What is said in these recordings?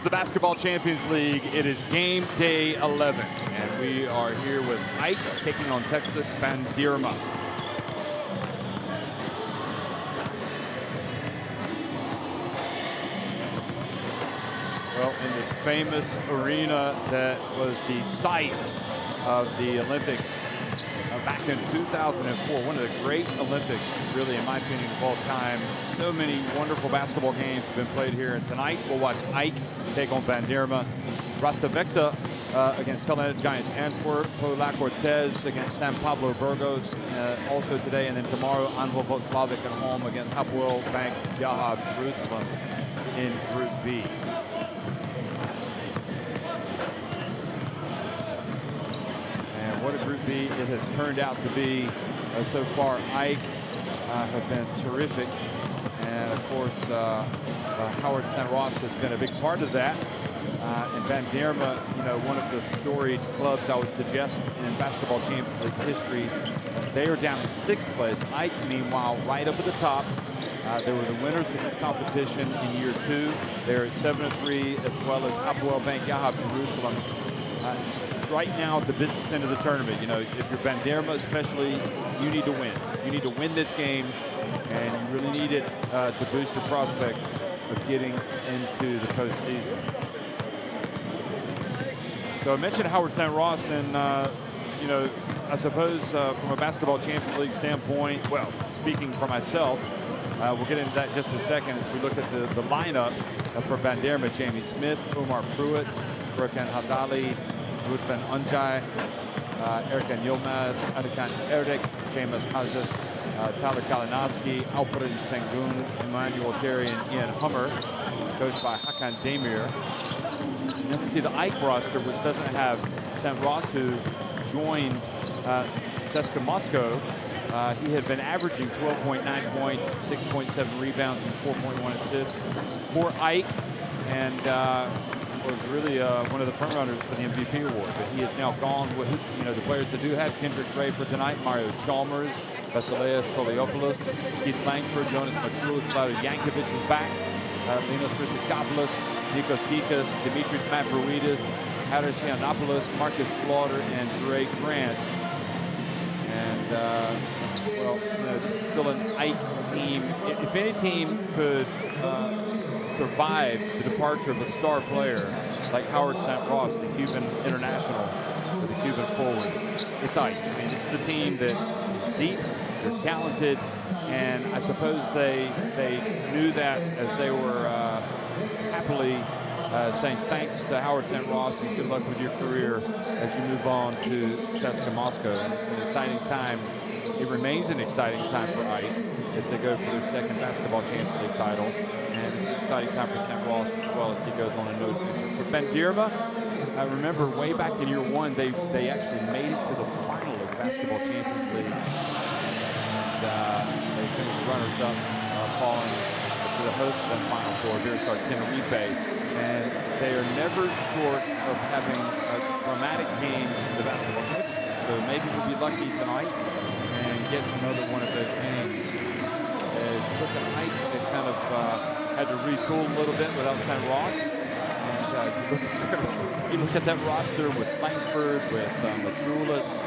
is the Basketball Champions League. It is game day 11, and we are here with AEK taking on Teksüt Bandirma. Well, in this famous arena that was the site of the Olympics back in 2004, one of the great Olympics, really, in my opinion, of all time. So many wonderful basketball games have been played here, and tonight we'll watch AEK take on Bandirma. Rastovecta against Kalendit Giants Antwerp, Pola Cortez against San Pablo Burgos also today, and then tomorrow Anwil Vltavslavik at home against Hapoel Bank Yahab Jerusalem in Group B. What a Group B it has turned out to be so far. AEK have been terrific, and of course Howard St. Ross has been a big part of that. And Bandirma, you know, one of the storied clubs, I would suggest, in Basketball Champions League history. They are down in 6th place. AEK, meanwhile, right up at the top. They were the winners of this competition in year 2. They're at 7-3, as well as Hapoel Bank Yahab Jerusalem. Right now at the business end of the tournament, you know, if you're Bandirma especially, you need to win. You need to win this game, and you really need it to boost your prospects of getting into the postseason. So I mentioned Howard St. Ross, and you know, I suppose from a Basketball Champions League standpoint, well, speaking for myself, we'll get into that in just a second as we look at the lineup for Bandirma. Jamie Smith, Omar Pruitt, Burkan Hadali, Ruth Van Unjai, Erkan Yilmaz, Adikan Erdek, Seamus Hazes, Tyler Kalinowski, Alfred Sengun, Emmanuel Terry, and Ian Hummer, coached by Hakan Demir. And then we see the AEK roster, which doesn't have St. Ross, who joined CSKA Moscow. He had been averaging 12.9 points, 6.7 rebounds, and 4.1 assists for AEK, and was really one of the front runners for the MVP award. But he is now gone with, you know, the players that do have Kendrick Gray for tonight: Mario Chalmers, Vasileios Toliopoulos, Keith Langford, Jonas Matroulis, Vlado Yankovic is back, Linos Christopoulos, Nikos Gikas, Dimitris Mavroidis, Haris Yiannopoulos, Marcus Slaughter, and Dre Grant. And well, you know, this is still an AEK team. If any team could survive the departure of a star player like Howard St. Ross, the Cuban international, or the Cuban forward, it's AEK. I mean, this is a team that is deep, they're talented, and I suppose they knew that as they were happily saying thanks to Howard St. Ross and good luck with your career as you move on to CSKA Moscow. And it's an exciting time. It remains an exciting time for AEK as they go for their 2nd Basketball Champions League title. And it's an exciting time for St. Ross as well as he goes on a new adventure. For Bandirma, I remember way back in year 1, they actually made it to the final of the Basketball Champions League. And they finished runners-up, falling to the host of that Final Four, Virsar Tenerife. And they are never short of having dramatic games in the Basketball Champions League. So maybe we'll be lucky tonight and get another one of those games. As you look at AEK, they've kind of had to retool a little bit without St. Ross. And you look at that roster with Langford, with Matroulis,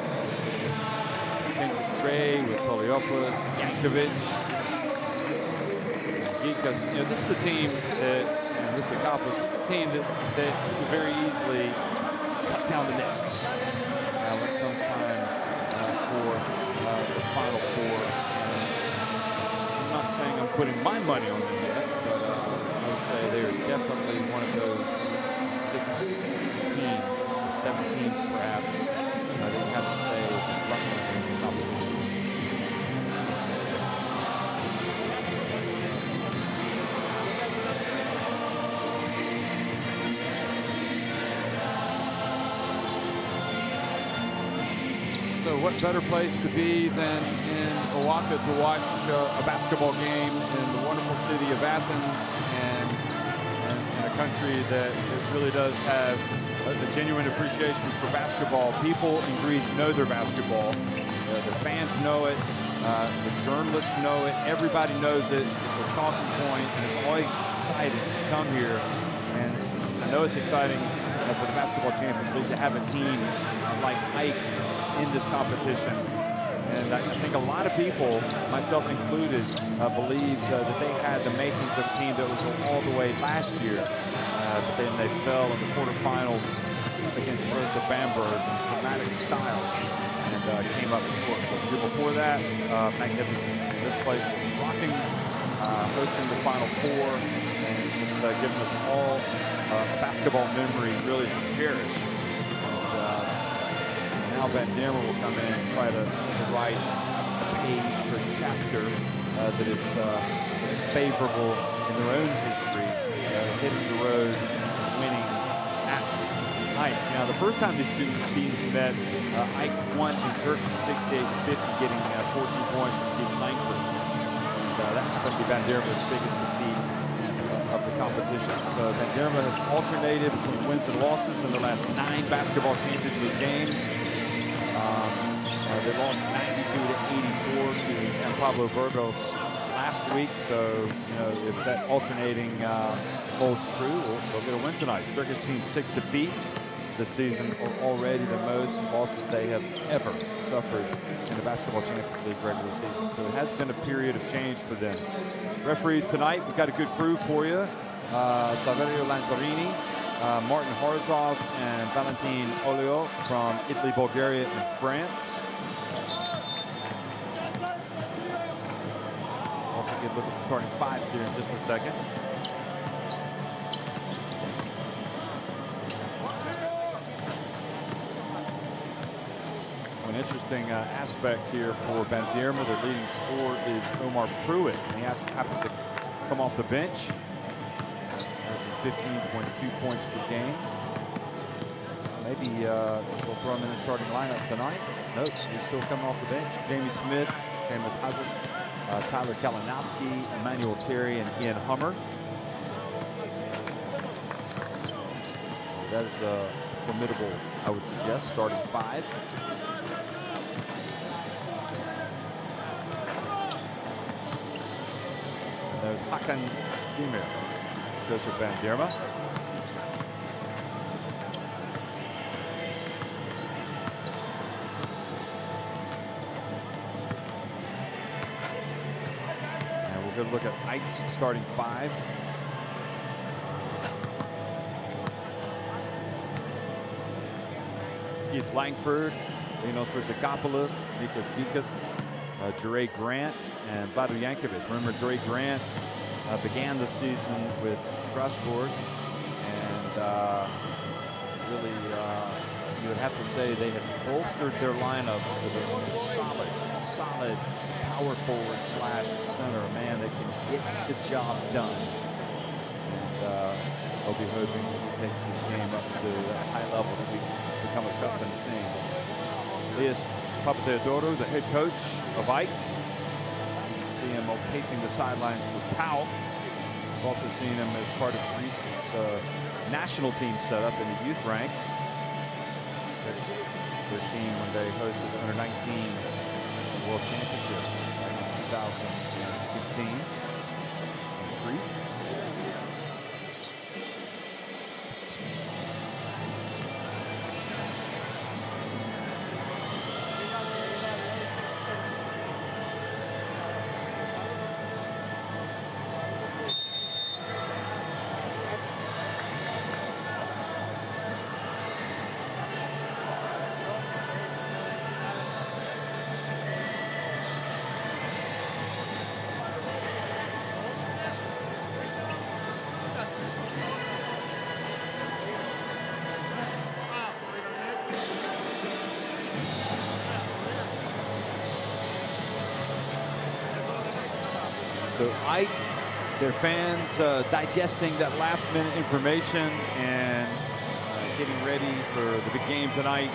Kendrick Gray, with Toliopoulos, Yankovic, Gikas. You know, this is a team that, and Rusakopoulos, this is a team that can very easily cut down the nets when it comes time for the Final Four. I'm not saying I'm putting my money on them yet, but I would say they are definitely one of those 6 teams, 7 teams perhaps, that you have to say is a front runner in this competition. So what better place to be than in Oaxaca to watch a basketball game in the wonderful city of Athens, and in a country that really does have a genuine appreciation for basketball. People in Greece know their basketball. The fans know it. The journalists know it. Everybody knows it. It's a talking point, and it's always exciting to come here and know it's exciting for the Basketball Champions League to have a team like Ike in this competition. And I think a lot of people, myself included, believed that they had the makings of a team that would go all the way last year. But then they fell in the quarterfinals against Rosa Bamberg in dramatic style and came up short. But the year before that, magnificent. This place rocking, hosting the Final Four, and just giving us all a basketball memory really to cherish. And now Bandirma will come in and try to write a page or a chapter that is favorable in their own history, hitting the road, winning at Ike. Now, the first time these two teams met, Ike won in Turkey 68-50, getting 14 points from Keith Langford. And that happened to be Bandirma's biggest defeat of the competition. So Bandirma has alternated between wins and losses in the last 9 Basketball Champions League games. They lost 92-84 to San Pablo Burgos last week. So, you know, if that alternating holds true, they'll get a win tonight. Turkish team 6 defeats this season, are already the most losses they have ever suffered in the Basketball Champions League regular season. So it has been a period of change for them. Referees tonight, we've got a good crew for you. Saverio Lanzarini, Martin Harzov, and Valentin Olio from Italy, Bulgaria, and France. Also get a look at the starting 5 here in just a second. An interesting aspect here for Bandirma. Their leading scorer is Omar Pruitt. He happens to come off the bench. 15.2 points per game. Maybe we'll throw him in the starting lineup tonight. Nope, he's still coming off the bench. Jamie Smith, Amos Hazes, Tyler Kalinowski, Emmanuel Terry, and Ian Hummer. That is a formidable, I would suggest, starting 5. There's Hakan Demir, coach of Bandirma. And we'll go look at Ike's starting 5. Keith Langford, Linos Rizikopoulos, Nikos Gikas, Jure Grant, and Vlado Yankovic. Remember, Jure Grant began the season with Strasbourg, and really, you would have to say they have bolstered their lineup with a solid power forward slash center, a man that can get the job done. And I'll be hoping he takes his game up to a high level that we've become accustomed to seeing. Elias Papatheodorou, the head coach of Ike. You can see him pacing the sidelines for Powell. We've also seen him as part of Greece's national team setup in the youth ranks. Their team when they hosted the Under-19 World Championship back in 2015 in Crete. So Ike, their fans digesting that last-minute information and getting ready for the big game tonight.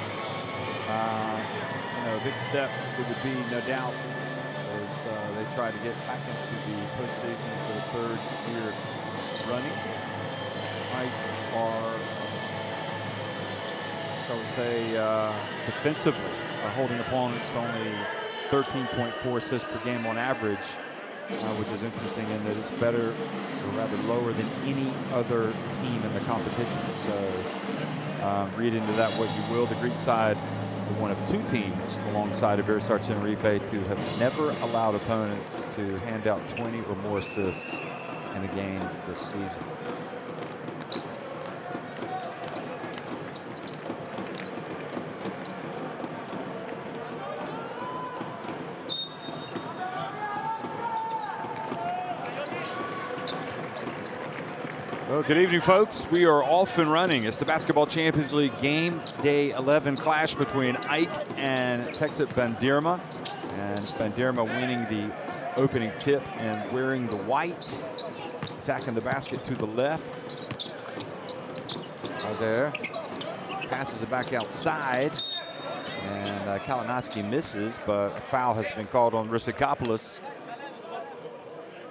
You know, a big step it would be, no doubt, as they try to get back into the postseason for the 3rd year running. Ike are, shall we say, defensively holding opponents to only 13.4 assists per game on average. which is interesting in that it's better, or rather lower than any other team in the competition. So read into that what you will. The Greek side, one of two teams alongside Iberisar Tenerife to have never allowed opponents to hand out 20 or more assists in a game this season. Well, good evening, folks. We are off and running. It's the Basketball Champions League game day 11 clash between AEK and Teksüt Bandirma. And Bandirma winning the opening tip and wearing the white, attacking the basket to the left. Hazer passes it back outside, and Kalinowski misses, but a foul has been called on Rissakopoulos.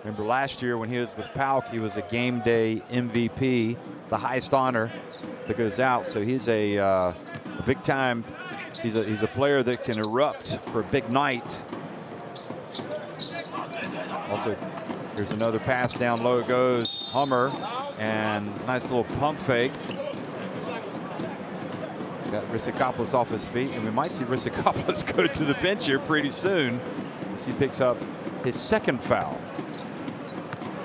Remember last year when he was with PAOK, he was a game day MVP, the highest honor that goes out. So he's a big time. He's a player that can erupt for a big night. Also, here's another pass down low. It goes Hummer, and nice little pump fake. Got Rissakopoulos off his feet, and we might see Rissakopoulos go to the bench here pretty soon as he picks up his second foul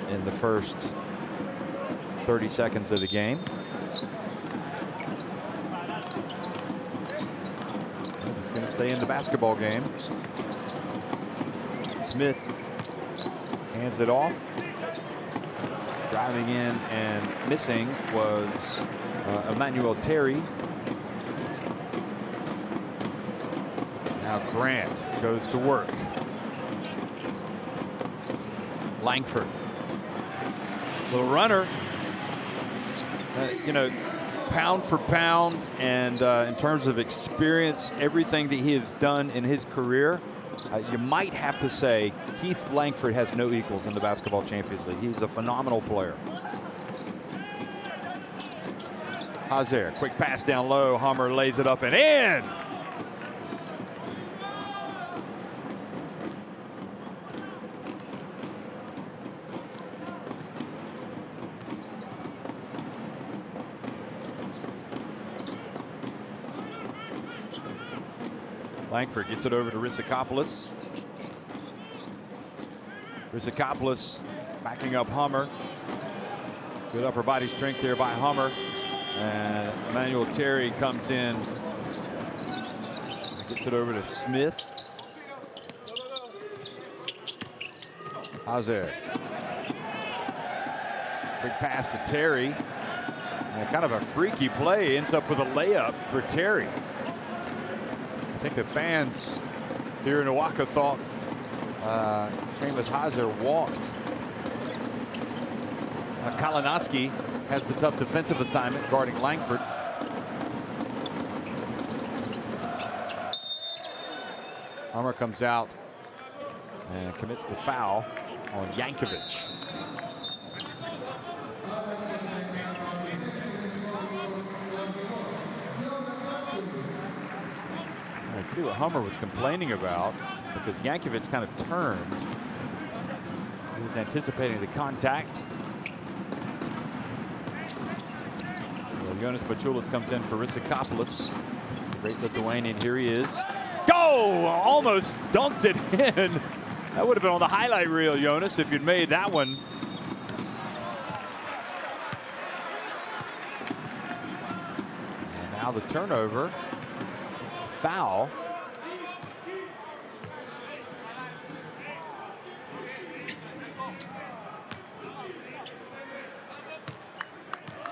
in the first 30 seconds of the game. He's going to stay in the basketball game. Smith hands it off. Driving in and missing was Emmanuel Terry. Now Grant goes to work. Langford. Little runner. You know, pound for pound, and in terms of experience, everything that he has done in his career, you might have to say Keith Langford has no equals in the Basketball Champions League. He's a phenomenal player. Hazer, quick pass down low. Hummer lays it up and in. Langford gets it over to Rissakopoulos. Rissakopoulos backing up Hummer. Good upper body strength there by Hummer. And Emmanuel Terry comes in. Gets it over to Smith. Hazer. Quick pass to Terry. And kind of a freaky play. Ends up with a layup for Terry. I think the fans here in Owaka thought Seamus Hazer walked. Kalinowski has the tough defensive assignment guarding Langford. Hummer comes out and commits the foul on Yankovic. See what Hummer was complaining about, because Yankovic kind of turned. He was anticipating the contact. Well, Jonas Bachulis comes in for Rissakopoulos. Great Lithuanian, here he is. Go! Almost dunked it in. That would have been on the highlight reel, Jonas, if you'd made that one. And now the turnover. Foul.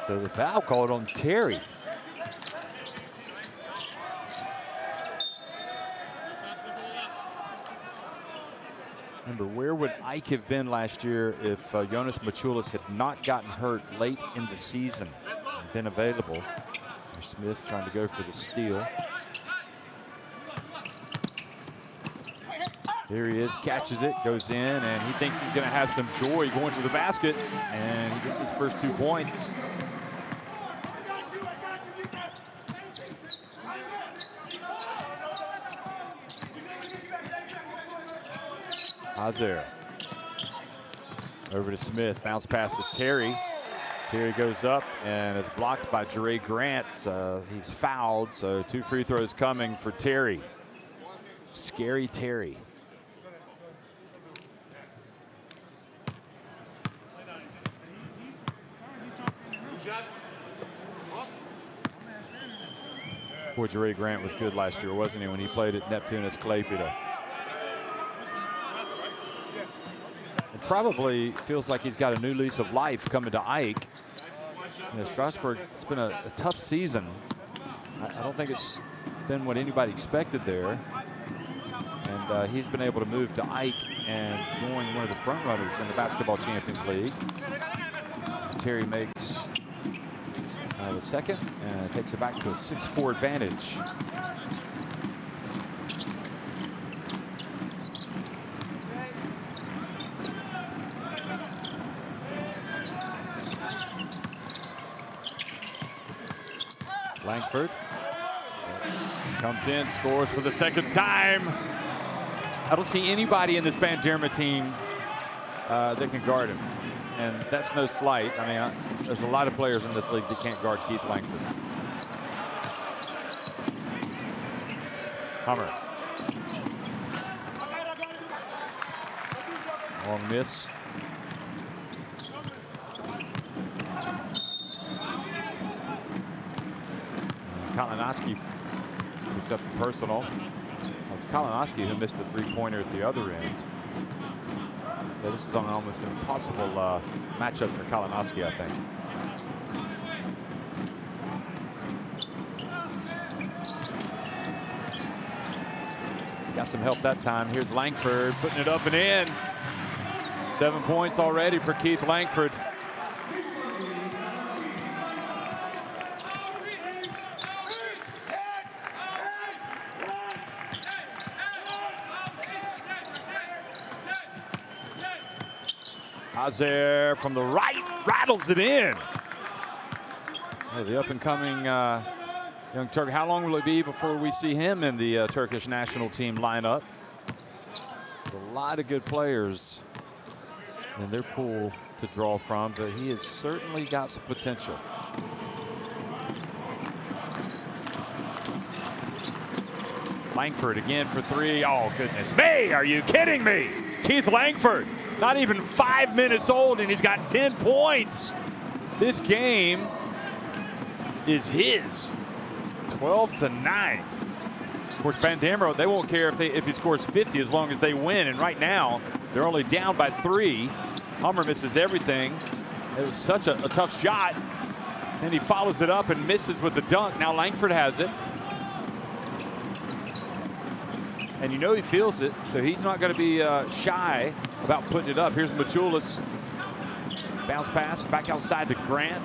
So the foul called on Terry. Remember, where would Ike have been last year if Jonas Machulis had not gotten hurt late in the season and been available? Smith trying to go for the steal. Here he is, catches it, goes in, and he thinks he's going to have some joy going to the basket, and he gets his first 2 points. Hazer. Over to Smith, bounce pass to Terry. Terry goes up and is blocked by Jere Grant. He's fouled, so 2 free throws coming for Terry. Scary Terry. Poor Jere Grant was good last year, wasn't he, when he played at Neptunus Klaipėda? It probably feels like he's got a new lease of life coming to AEK. You know, Strasbourg, it's been a tough season. I don't think it's been what anybody expected there. And he's been able to move to AEK and join one of the front runners in the Basketball Champions League. Terry makes the second and takes it back to a 6-4 advantage. Langford comes in, scores for the second time. I don't see anybody in this Bandirma team that can guard him. And that's no slight. I mean, there's a lot of players in this league that can't guard Keith Langford. Hummer. Long miss. Kalinowski picks up the personal. Well, it's Kalinowski who missed the 3-pointer at the other end. Yeah, this is an almost impossible matchup for Kalinowski, I think. Got some help that time. Here's Langford putting it up and in. 7 points already for Keith Langford. Hazer from the right rattles it in. Yeah, the up-and-coming young Turk. How long will it be before we see him in the Turkish national team lineup? A lot of good players in their pool to draw from, but he has certainly got some potential. Langford again for 3. Oh, goodness me. Are you kidding me? Keith Langford. Not even 5 minutes old, and he's got 10 points. This game is his. 12-9. Of course, Bandirma, they won't care if he scores 50 as long as they win. And right now, they're only down by 3. Hummer misses everything. It was such a tough shot. Then he follows it up and misses with the dunk. Now Langford has it. And you know he feels it, so he's not going to be shy about putting it up. Here's Machulis. Bounce pass back outside to Grant.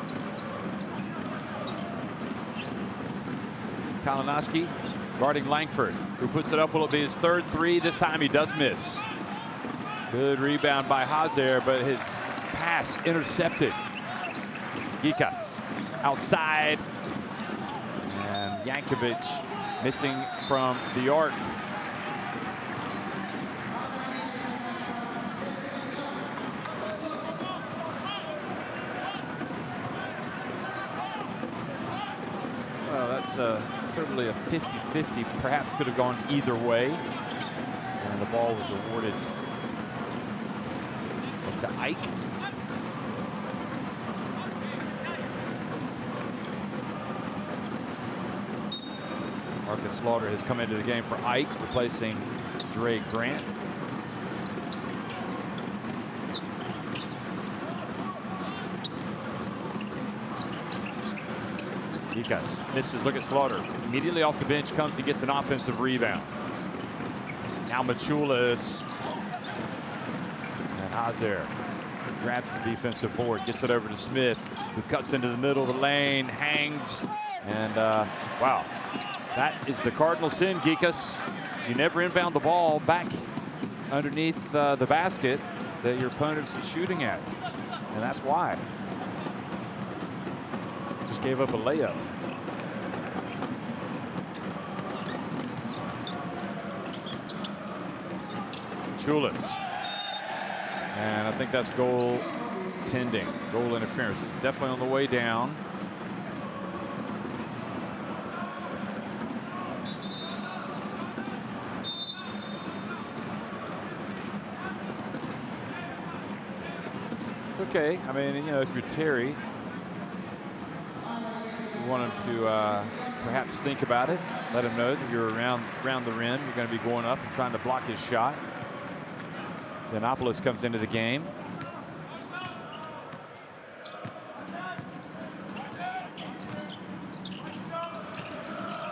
Kalinowski guarding Langford, who puts it up. Will it be his 3rd 3? This time he does miss. Good rebound by Hazer, but his pass intercepted. Gikas outside. And Yankovic missing from the arc. Certainly a 50-50, perhaps could have gone either way. And the ball was awarded to AEK. Marcus Slaughter has come into the game for AEK, replacing Jere Grant. Gikas misses. Look at Slaughter. Immediately off the bench comes. He gets an offensive rebound. Now Machulis. And Hazer grabs the defensive board. Gets it over to Smith, who cuts into the middle of the lane. Hangs. And wow. That is the cardinal sin, Gikas. You never inbound the ball back underneath the basket that your opponent's shooting at. And that's why. Just gave up a layup. Chulis. And I think that's goal tending, goal interference. It's definitely on the way down. It's okay. I mean, you know, if you're Terry, you want him to perhaps think about it. Let him know that you're around the rim. You're going to be going up and trying to block his shot. Yiannopoulos comes into the game.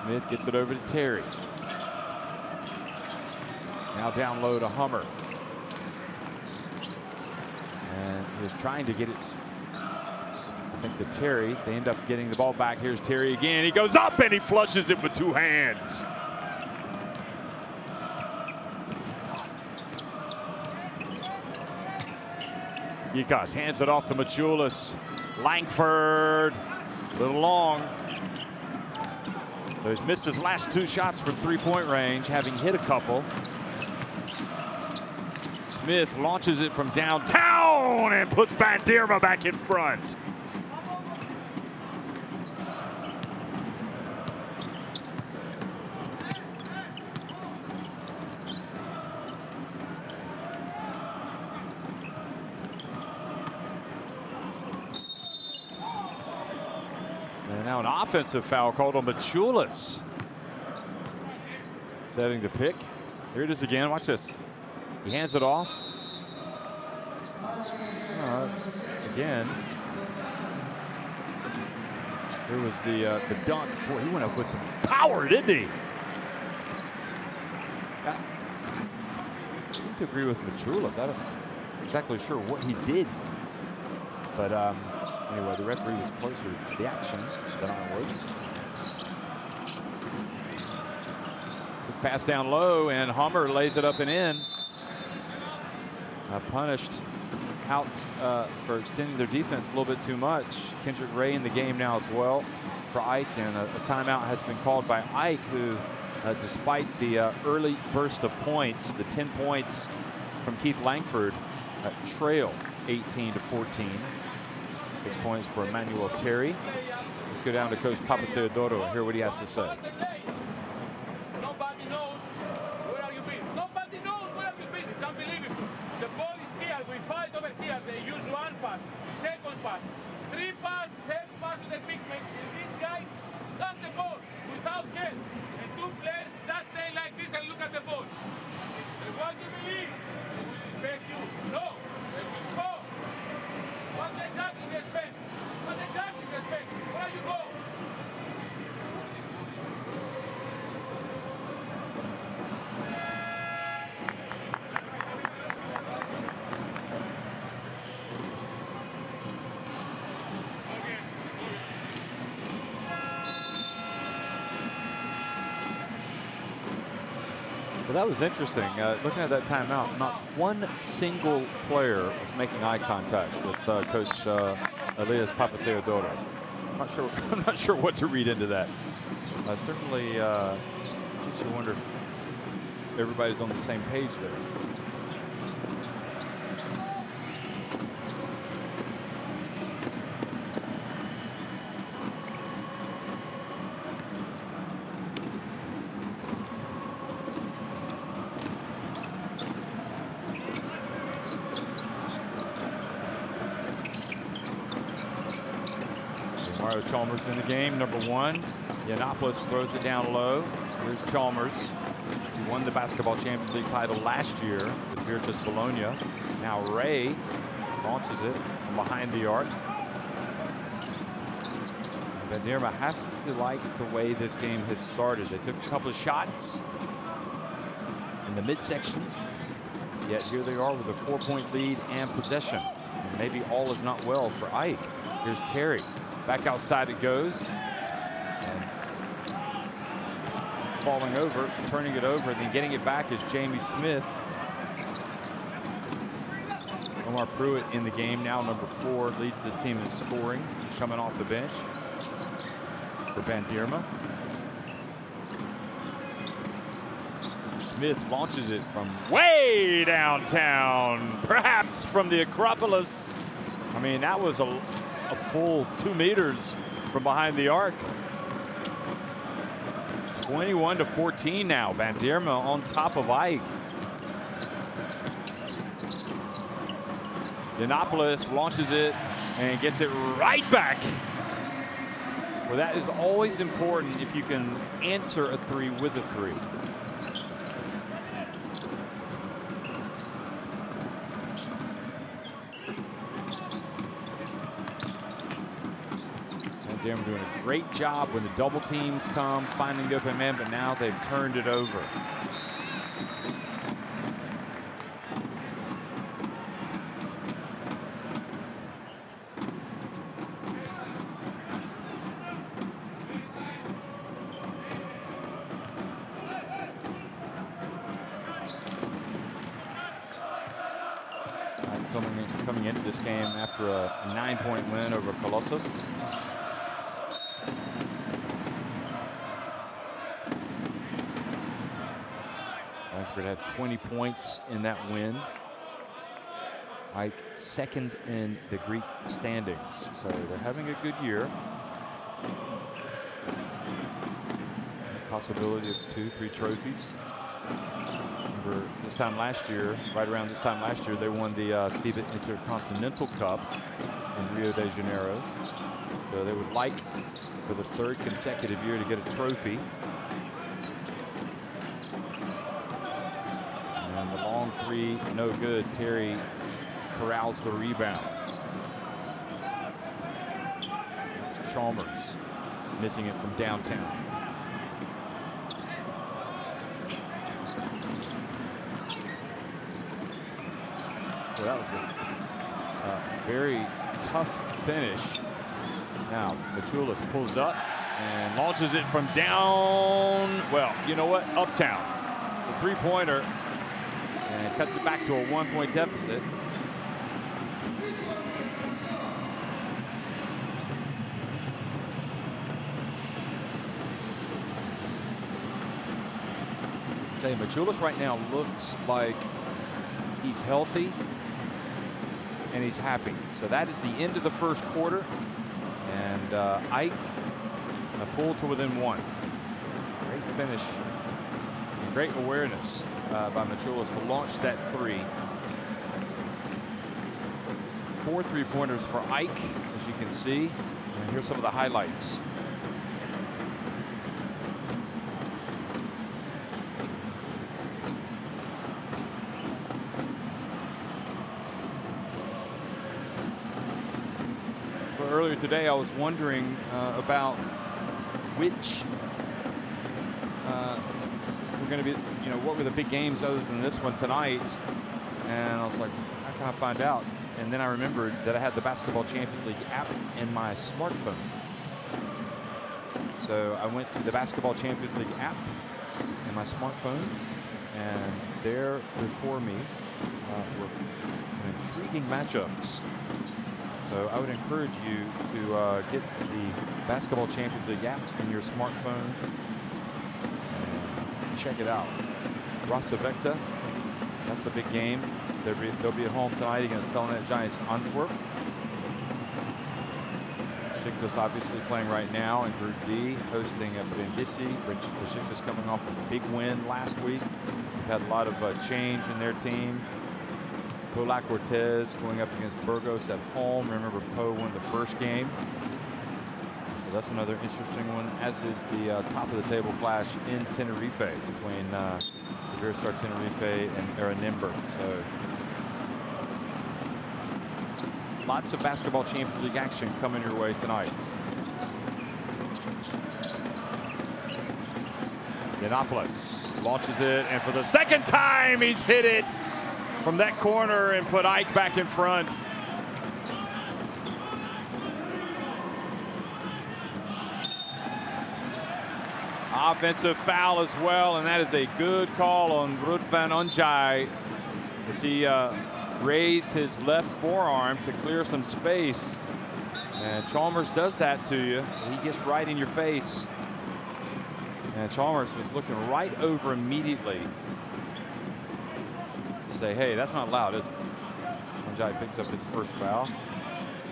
Smith gets it over to Terry. Now down low to Hummer. And he was trying to get it, I think, to Terry. They end up getting the ball back. Here's Terry again. He goes up and he flushes it with 2 hands. Yikas hands it off to Maciulis. Langford, a little long. So he's missed his last 2 shots from 3-point range, having hit a couple. Smith launches it from downtown and puts Bandirma back in front. And now an offensive foul called on Maciulis. Setting the pick. Here it is again. Watch this. He hands it off. That's again. There was the dunk. Boy, he went up with some power, didn't he? I seem to agree with Maciulis. I'm not exactly sure what he did, but anyway, the referee was closer to the action than I was. Pass down low, and Hummer lays it up and in. Punished out for extending their defense a little bit too much. Kendrick Ray in the game now as well for Ike, and a timeout has been called by Ike, who, despite the early burst of points, the 10 points from Keith Langford, trail 18-14. 6 points for Emmanuel Terry. Let's go down to Coach Papatheodorou and hear what he has to say. Nobody knows where have you been. Nobody knows where have you been. It's unbelievable. The ball is here. We fight over here. They use 1 pass, 2nd pass, 3 pass, 3rd pass to the big man. And this guy does the ball without help. And 2 players just stay like this and look at the ball. And what do you believe? We respect you. No. They will go. What exactly we expect? What exactly we expect? Where you go? Well, that was interesting. Looking at that timeout, not one single player was making eye contact with Coach Elias Papatheodorou. I'm not sure what to read into that. Certainly, makes you wonder if everybody's on the same page there. Chalmers in the game, number 1. Yiannopoulos throws it down low. Here's Chalmers. He won the Basketball Champions League title last year with Virtus Bologna. Now Ray launches it from behind the arc. Bandirma has to like the way this game has started. They took a couple of shots in the midsection, yet here they are with a 4-point lead and possession. And maybe all is not well for Ike. Here's Terry. Back outside it goes. And falling over, turning it over, and then getting it back is Jamie Smith. Omar Pruitt in the game now, number 4, leads this team in scoring, coming off the bench for Bandirma. Smith launches it from way downtown, perhaps from the Acropolis. I mean, that was a full 2 meters from behind the arc. 21-14 now. Bandirma on top of AEK. Yiannopoulos launches it and gets it right back. Well, that is always important if you can answer a 3 with a 3. Bandirma doing a great job when the double teams come, finding the open man, but now they've turned it over. Coming into this game after a 9-point win over Colossus. Frankfurt had 20 points in that win. AEK second in the Greek standings, so they're having a good year. Possibility of 2-3 trophies. Remember this time last year, right around this time last year, they won the FIBA Intercontinental Cup in Rio de Janeiro. So they would like for the 3rd consecutive year to get a trophy. And the long 3, no good. Terry corrals the rebound. That's Chalmers missing it from downtown. That was a very tough finish. Now, Machulis pulls up and launches it from down, well, you know what, uptown. The 3-pointer, and cuts it back to a 1-point deficit. I'll tell you, Machulis right now looks like he's healthy and he's happy. So that is the end of the first quarter. And AEK pulled to within 1. Great finish and great awareness by Machulis to launch that 3. 4 3-pointers for AEK, as you can see. And here's some of the highlights. Earlier today, I was wondering about which were going to be, you know, what were the big games other than this one tonight? And I was like, how can I find out? And then I remembered that I had the Basketball Champions League app in my smartphone. So I went to the Basketball Champions League app in my smartphone, and there before me were some intriguing matchups. So I would encourage you to get the Basketball Champions League app in your smartphone and check it out. Rostovecta, that's the big game. They'll be at home tonight against Telenet Giants Antwerp. Besiktas obviously playing right now in Group D, hosting Brindisi. Besiktas coming off a big win last week. They've had a lot of change in their team. Polak Cortez going up against Burgos at home. Remember, Po won the first game. So that's another interesting one, as is the top of the table clash in Tenerife between the Iberostar Tenerife and Aranimber. So lots of Basketball Champions League action coming your way tonight. Yiannopoulos launches it, and for the 2nd time he's hit it from that corner and put AEK back in front. Offensive foul as well, and that is a good call on Ruud van Onjai as he raised his left forearm to clear some space. And Chalmers does that to you. He gets right in your face. And Chalmers was looking right over immediately say, hey, that's not loud, is it? Onjai picks up his first foul.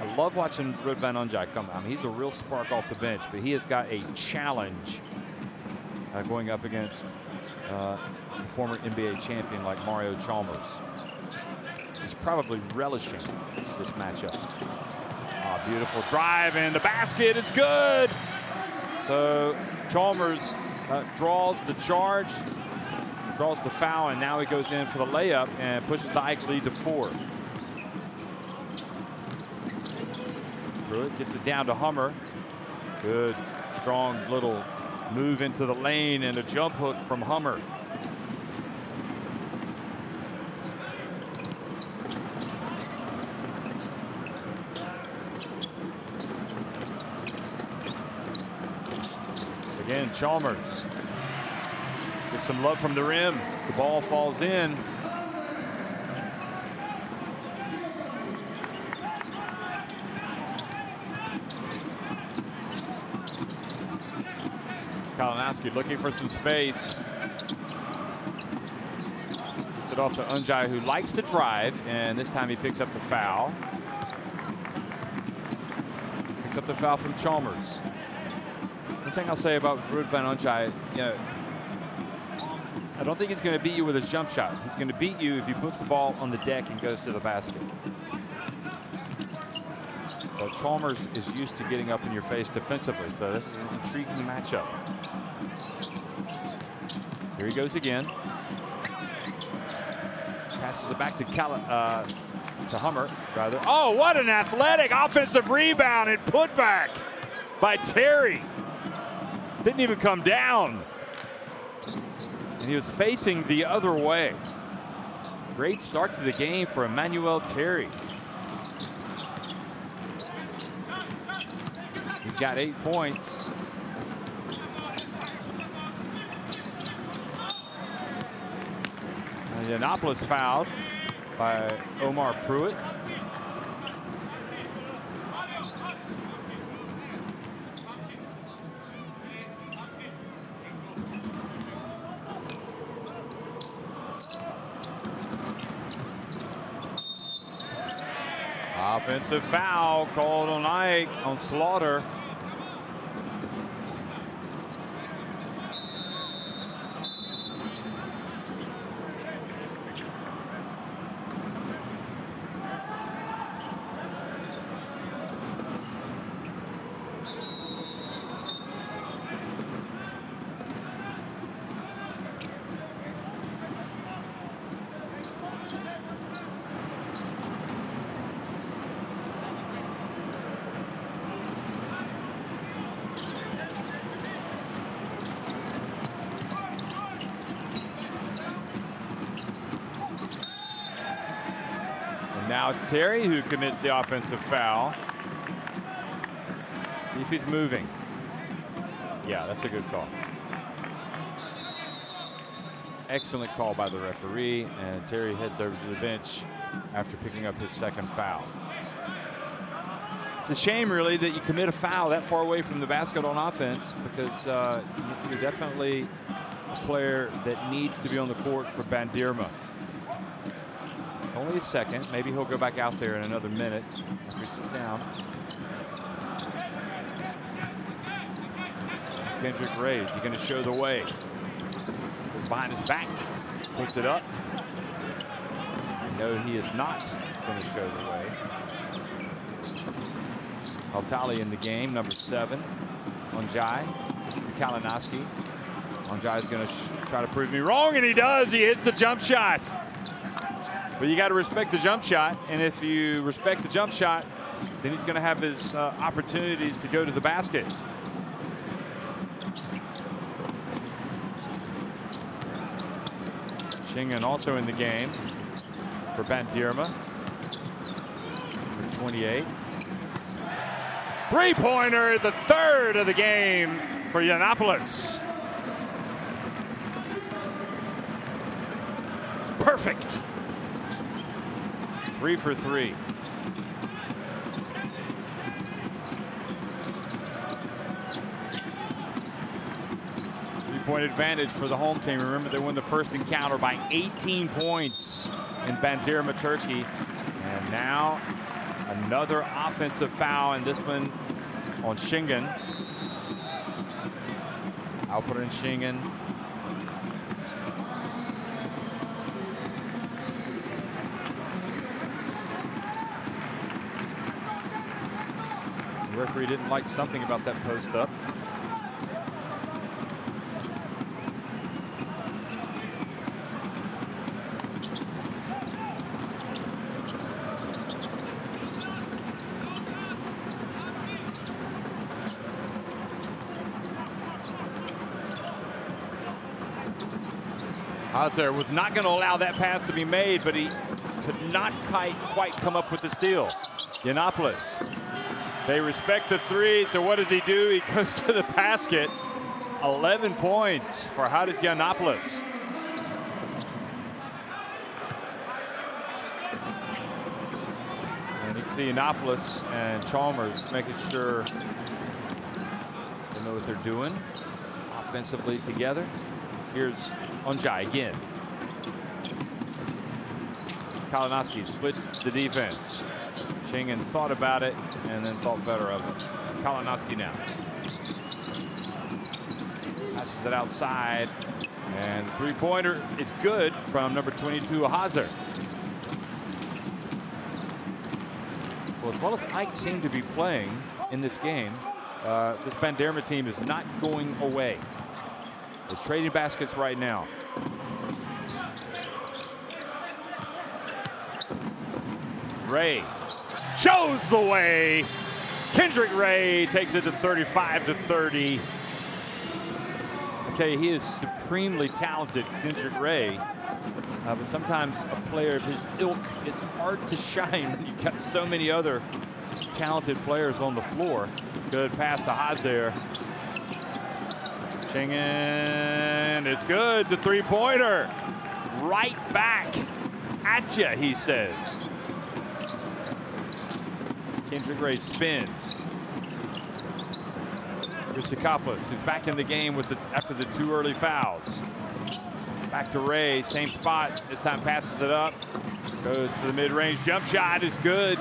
I love watching Ruud van Onjai come. I mean, he's a real spark off the bench, but he has got a challenge going up against a former NBA champion like Mario Chalmers. He's probably relishing this matchup. Oh, beautiful drive, and the basket is good. So Chalmers draws the charge, draws the foul, and now he goes in for the layup and pushes the AEK lead to 4. Pruitt gets it down to Hummer. Good, strong little move into the lane and a jump hook from Hummer. Again, Chalmers gets some love from the rim. The ball falls in. Kalinowski looking for some space. Gets it off to Onjai, who likes to drive, and this time he picks up the foul. Picks up the foul from Chalmers. One thing I'll say about Ruud van Onjai, I don't think he's going to beat you with his jump shot. He's going to beat you if he puts the ball on the deck and goes to the basket. But Chalmers is used to getting up in your face defensively, so this is an intriguing matchup. Here he goes again. Passes it back to Hummer, rather. Oh, what an athletic offensive rebound and putback by Terry. Didn't even come down. And he was facing the other way. Great start to the game for Emmanuel Terry. He's got 8 points. Yiannopoulos fouled by Omar Pruitt. Offensive foul called on AEK on Slaughter. Now it's Terry who commits the offensive foul. See if he's moving. Yeah, that's a good call. Excellent call by the referee, and Terry heads over to the bench after picking up his second foul. It's a shame, really, that you commit a foul that far away from the basket on offense, because you're definitely a player that needs to be on the court for Bandirma. Only a second. Maybe he'll go back out there in another minute after he sits down. Kendrick Rays, he's going to show the way. Goes behind his back, puts it up. No, he is not going to show the way. Altali in the game, number 7. Onjai. This is Kalinowski. Onjai is going to try to prove me wrong, and he does. He hits the jump shot. But you got to respect the jump shot, and if you respect the jump shot, then he's going to have his opportunities to go to the basket. Shingen also in the game for Bandirma, number 28. Three-pointer, the third of the game for Yiannopoulos. Perfect. 3 for 3. Three-point advantage for the home team. Remember, they won the first encounter by 18 points. in Bandirma, Turkey. And now another offensive foul, and this one on Schengen. Alperen Schengen. The referee didn't like something about that post up. Hazard was not going to allow that pass to be made, but he could not quite come up with the steal. Yiannopoulos. They respect the three, so what does he do? He goes to the basket. 11 points for Haris Yiannopoulos. And you can see Yiannopoulos and Chalmers making sure they know what they're doing offensively together. Here's Onjai again. Kalinowski splits the defense. Schengen thought about it and then thought better of it. Kalinowski now. Passes it outside. And the three-pointer is good from number 22, Hazard. Well, as well as Ike seemed to be playing in this game, this Bandirma team is not going away. They're trading baskets right now. Ray shows the way. Kendrick Ray takes it to 35-30. I tell you, he is supremely talented, Kendrick Ray. But sometimes a player of his ilk is hard to shine when you've got so many other talented players on the floor. Good pass to Hazer. Schengen is good. The three-pointer. Right back at you, he says. Kendrick Ray spins. Here's Sikopoulos, who's back in the game with after the two early fouls. Back to Ray, same spot. This time passes it up. Goes for the mid-range jump shot. Is good.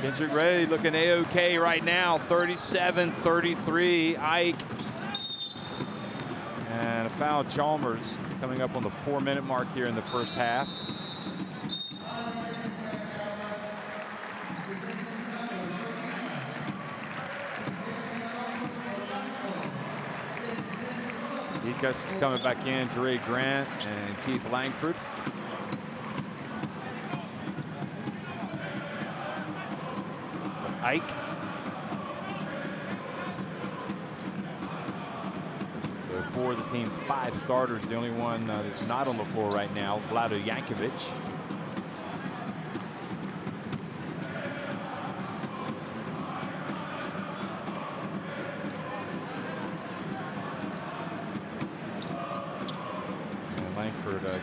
Kendrick Ray looking AOK right now. 37-33. Ike. And a foul, Chalmers, coming up on the 4-minute mark here in the first half. Dekus is coming back in, Jere Grant and Keith Langford. Ike. So for the team's 5 starters, the only one that's not on the floor right now, Vlado Jankovic.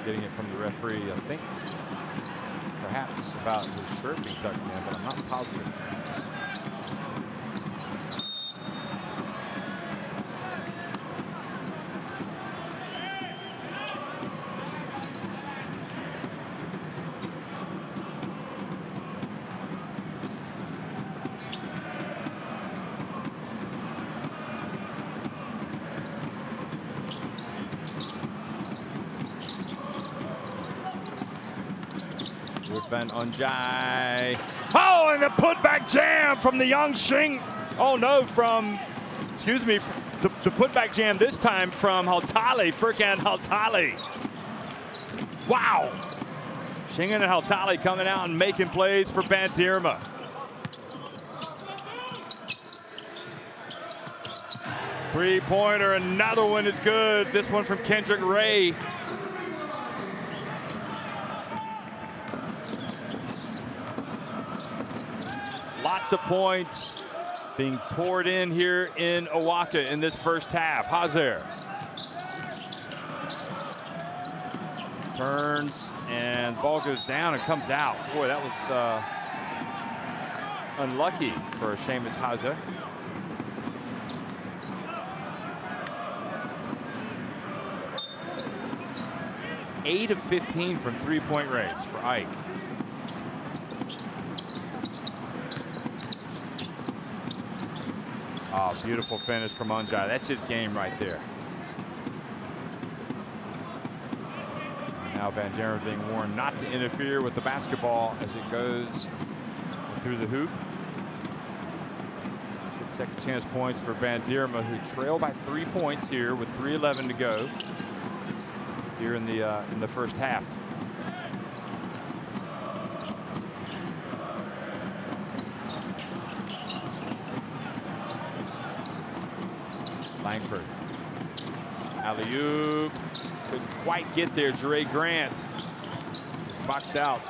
Getting it from the referee, I think perhaps about his shirt being tucked in, but I'm not positive. Van Onjai. Oh, and the putback jam from the young Shing. Oh no, excuse me, the putback jam this time from Haltali, Furkan Haltali. Wow. Schengen and Haltali coming out and making plays for Bandirma. Three-pointer, another one is good. This one from Kendrick Ray. Lots of points being poured in here in Owaka in this first half. Hazer turns and ball goes down and comes out. Boy, that was unlucky for Seamus Hazer. 8 of 15 from three-point range for Ike. Oh, beautiful finish from Unjai. That's his game right there. Now Bandirma being warned not to interfere with the basketball as it goes through the hoop. 6 second chance points for Bandirma, who trail by 3 points here with 3:11 to go here in the first half. Langford. Alley-oop. Couldn't quite get there. Dre Grant is boxed out.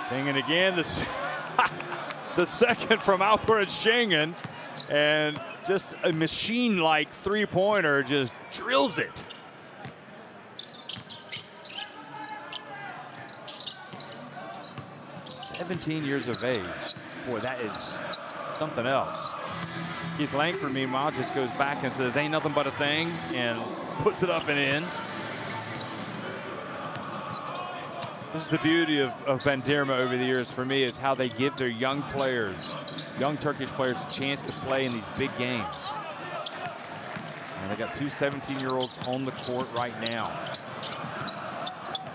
Schengen again. The second from Alfred Schengen. And just a machine-like three-pointer, just drills it. "17 years of age." Boy, that is something else. Keith Langford, meanwhile, just goes back and says, "Ain't nothing but a thing," and puts it up and in. This is the beauty of Bandirma over the years for me, is how they give their young players, young Turkish players, a chance to play in these big games. And they got two 17-year-olds on the court right now.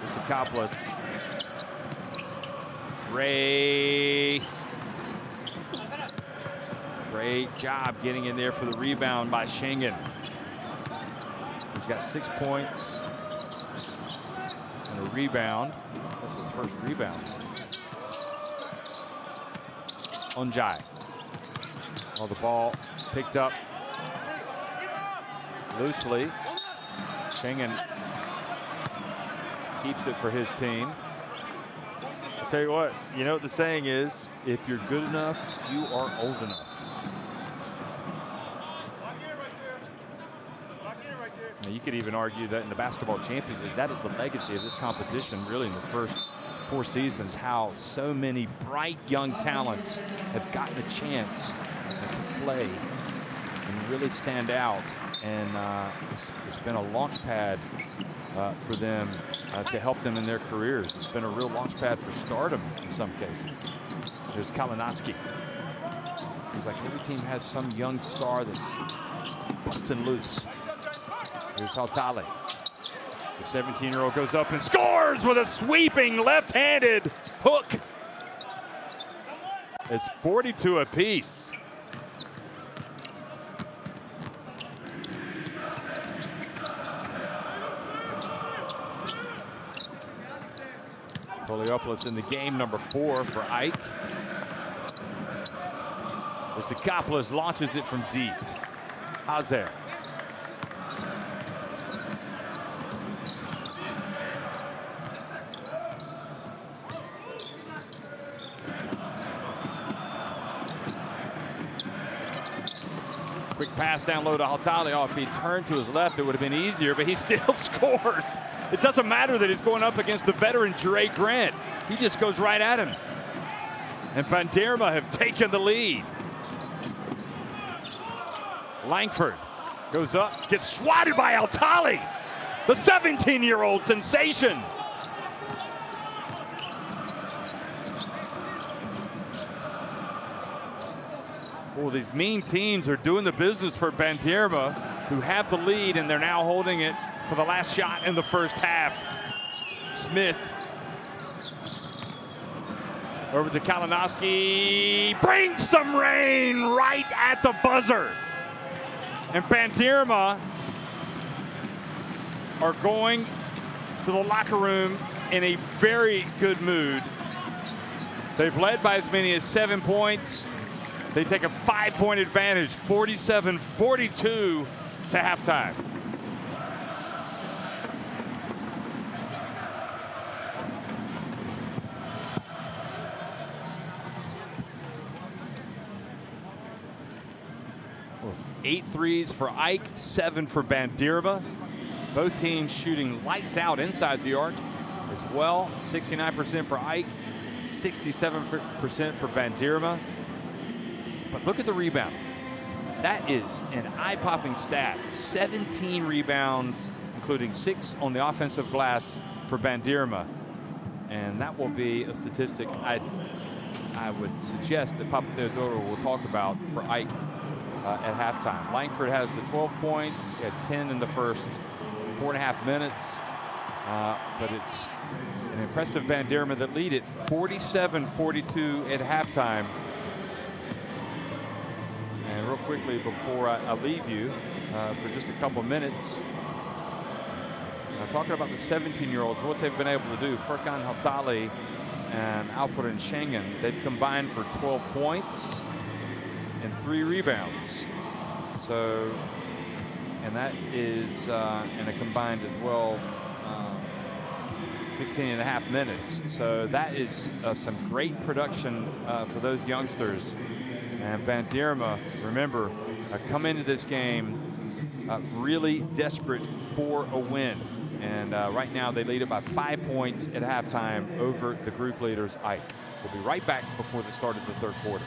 There's Akopoulos. Ray. Great job getting in there for the rebound by Schengen. He's got 6 points and a rebound. That's his first rebound. Unjai. Well, the ball picked up loosely. Schengen keeps it for his team. I'll tell you what, you know what the saying is, if you're good enough, you are old enough. Now, you could even argue that in the Basketball Champions League, that is the legacy of this competition, really, in the first 4 seasons, how so many bright young talents have gotten a chance to play and really stand out. And it's been a launch pad for them to help them in their careers. It's been a real launch pad for stardom in some cases. There's Kalinowski. Seems like every team has some young star that's busting loose. Here's Haltali. The 17-year-old goes up and scores with a sweeping left-handed hook. It's 42 apiece. Poliopoulos in the game, number 4 for Ike. As Akopoulos launches it from deep. Hazer. Quick pass down low to Haltali. Oh, if he turned to his left, it would have been easier, but he still scores. It doesn't matter that he's going up against the veteran Dre Grant. He just goes right at him. And Bandirma have taken the lead. Langford goes up, gets swatted by Haltali, the 17-year-old sensation. Well, these mean teams are doing the business for Bandirma, who have the lead, and they're now holding it for the last shot in the first half. Smith over to Kalinowski, brings some rain right at the buzzer. And Bandirma are going to the locker room in a very good mood. They've led by as many as 7 points. They take a 5-point advantage, 47-42 to halftime. Well, 8 threes for Ike, 7 for Bandirma. Both teams shooting lights out inside the arc as well. 69% for Ike, 67% for Bandirma. But look at the rebound. that is an eye-popping stat. 17 rebounds, including 6 on the offensive glass for Bandirma. And that will be a statistic I would suggest that Papa Theodoro will talk about for Ike at halftime. Langford has the 12 points, had 10 in the first 4.5 minutes. But it's an impressive Bandirma that lead it 47-42 at halftime. And real quickly before I leave you for just a couple minutes, talking about the 17-year-olds, what they've been able to do. Furkan Haltali and Alperen Şengün, they've combined for 12 points and 3 rebounds. So, and that is in a combined as well 15.5 minutes. So that is some great production for those youngsters. And Bandirma, remember, come into this game really desperate for a win. And right now they lead it by 5 points at halftime over the group leaders, Ike. We'll be right back before the start of the third quarter.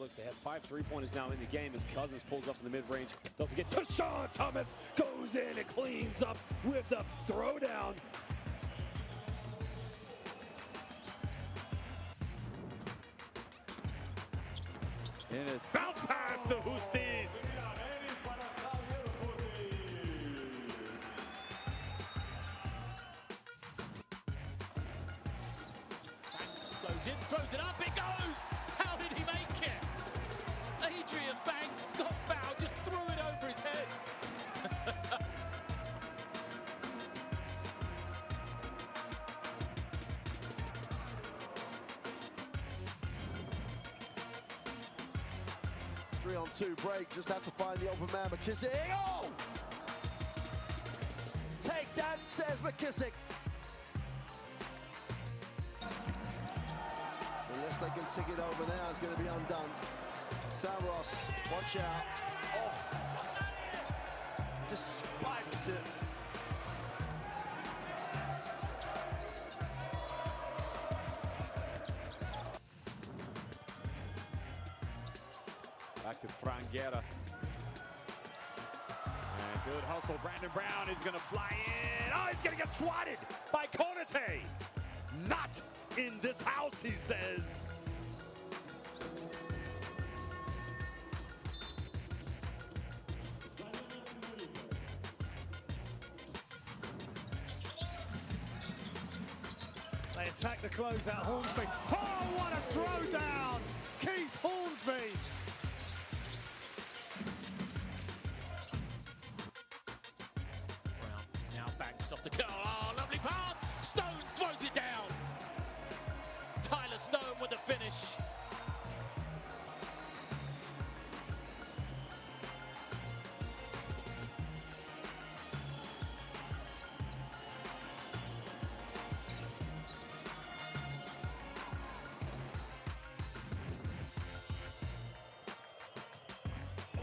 looks, they have 5 3-pointers now in the game as Cousins pulls up in the mid-range. Doesn't get Tashawn Thomas, goes in and cleans up with the throwdown. In his bounce pass to Justice. Banks goes in, throws it up, it goes! How did he make it? Adrian Banks got fouled, just threw it over his head. Three-on-two break, just have to find the open man, McKissick. Oh! Take that, says McKissick. Unless they can tick it over now, it's going to be undone. Sam Ross, watch out. Oh! Just spikes it. Back to Franguera. And good hustle. Brandon Brown is going to fly in. Oh, he's going to get swatted by Konate. Not in this house, he says. They attack the closeout, Hornsby. Oh, what a throwdown! Keith Hornsby. Brown now Banks off the curl. Oh, lovely pass! Stone throws it down. Tyler Stone with the finish.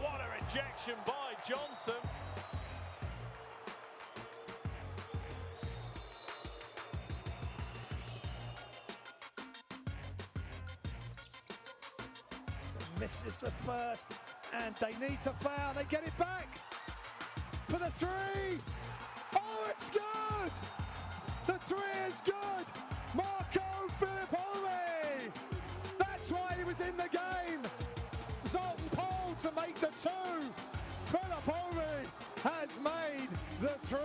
What a rejection by Johnson. Misses the first, and they need to foul. They get it back for the three. Oh, it's good. The three is good. Marco Filippoli. That's why he was in the game. Zoltan Paul to make the two. Filippoli has made the three.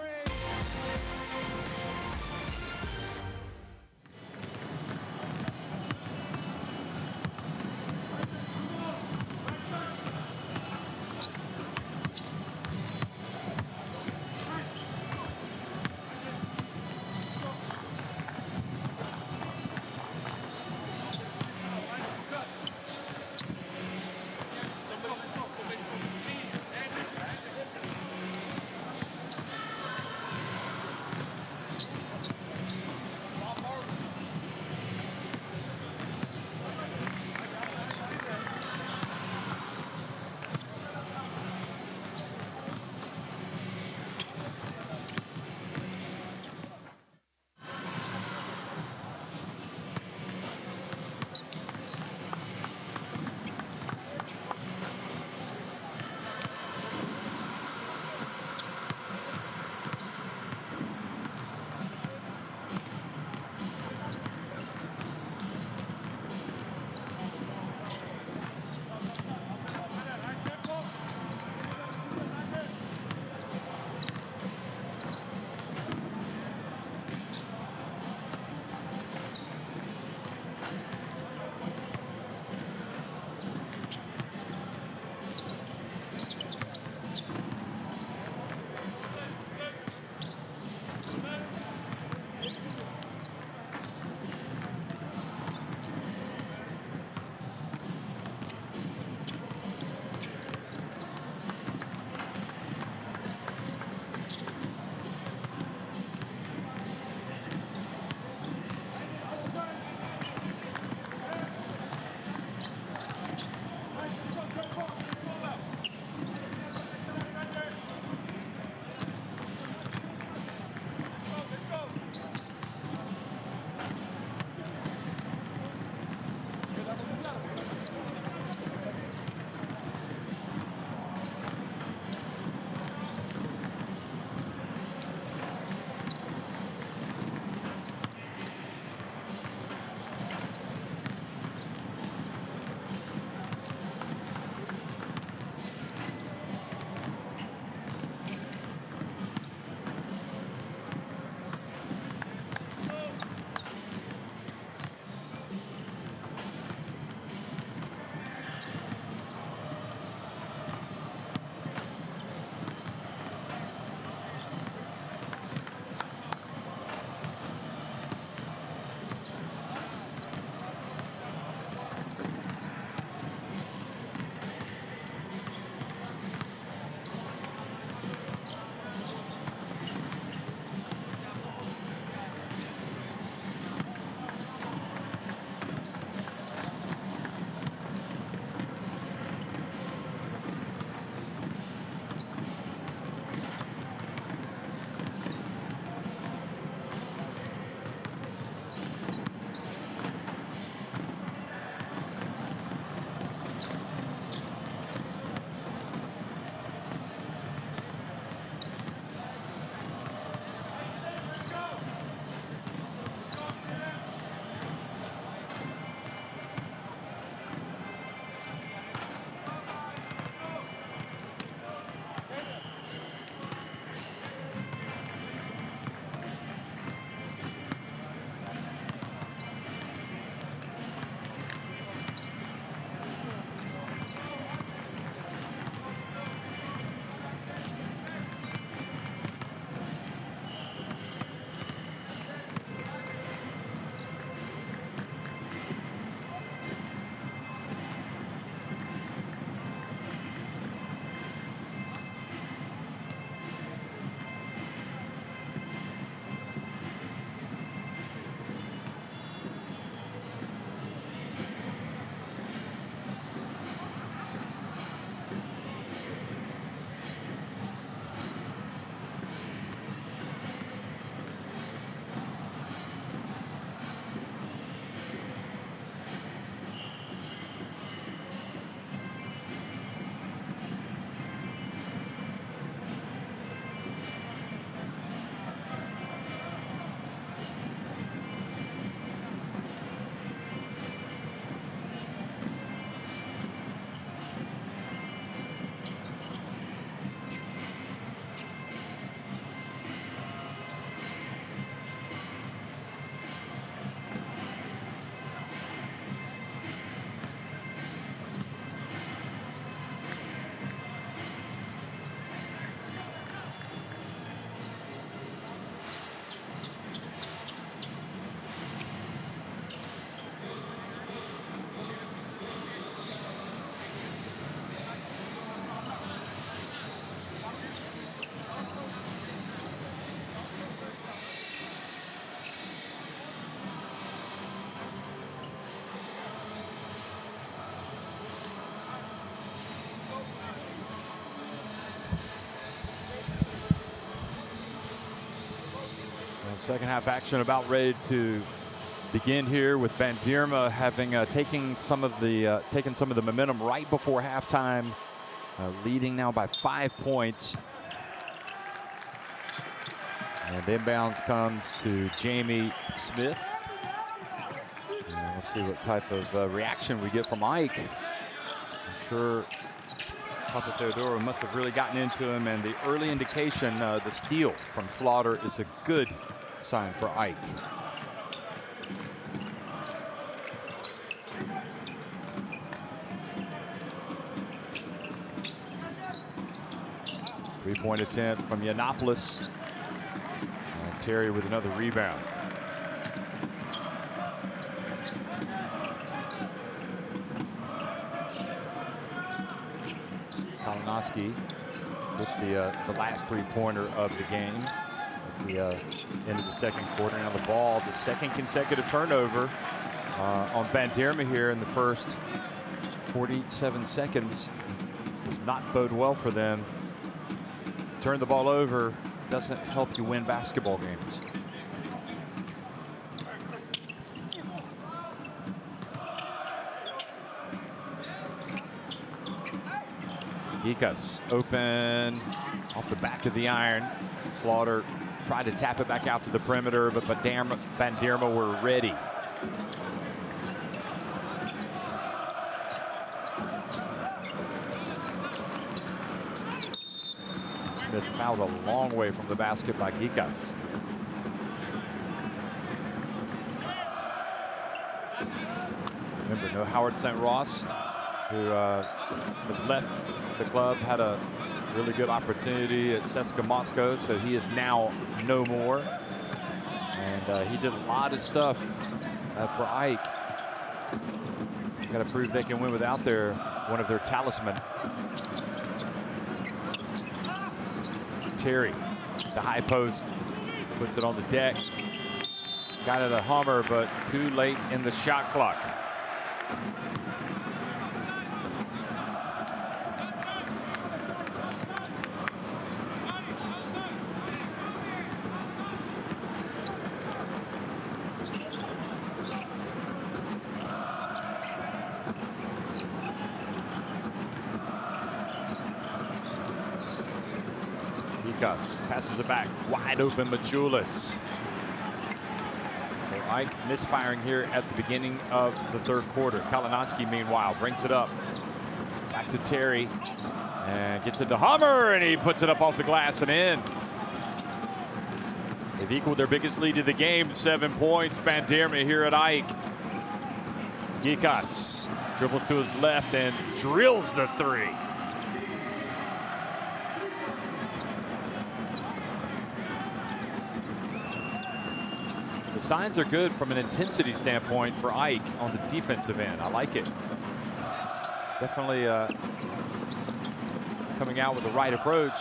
Second half action about ready to begin here, with Bandirma having taken some of the momentum right before halftime, leading now by 5 points. And the inbounds comes to Jamie Smith. And we'll see what type of reaction we get from Ike. I'm sure Papa Theodoro must have really gotten into him, and the early indication, the steal from Slaughter, is a good sign for Ike. Three-point attempt from Yiannopoulos. And Terry with another rebound. Kalinowski with the last three-pointer of the game at the end of the second quarter. Now the ball, the second consecutive turnover on Bandirma here in the first 47 seconds does not bode well for them. Turn the ball over doesn't help you win basketball games. Gikas open off the back of the iron. Slaughter tried to tap it back out to the perimeter, but Bandirma were ready. Smith fouled a long way from the basket by Gikas. Remember, no Howard St. Ross, who was left the club, had a really good opportunity at CSKA Moscow, so he is now no more. And he did a lot of stuff for Ike. Got to prove they can win without one of their talisman. Terry, the high post, puts it on the deck. Got it a hummer, but too late in the shot clock. Passes it back, wide open Maciulis. Well, Ike misfiring here at the beginning of the third quarter. Kalinowski, meanwhile, brings it up. Back to Terry, and gets it to Hummer, and he puts it up off the glass and in. They've equaled their biggest lead of the game, 7 points. Bandirma here at Ike. Gikas dribbles to his left and drills the three. The signs are good from an intensity standpoint for Ike on the defensive end. I like it. Definitely coming out with the right approach.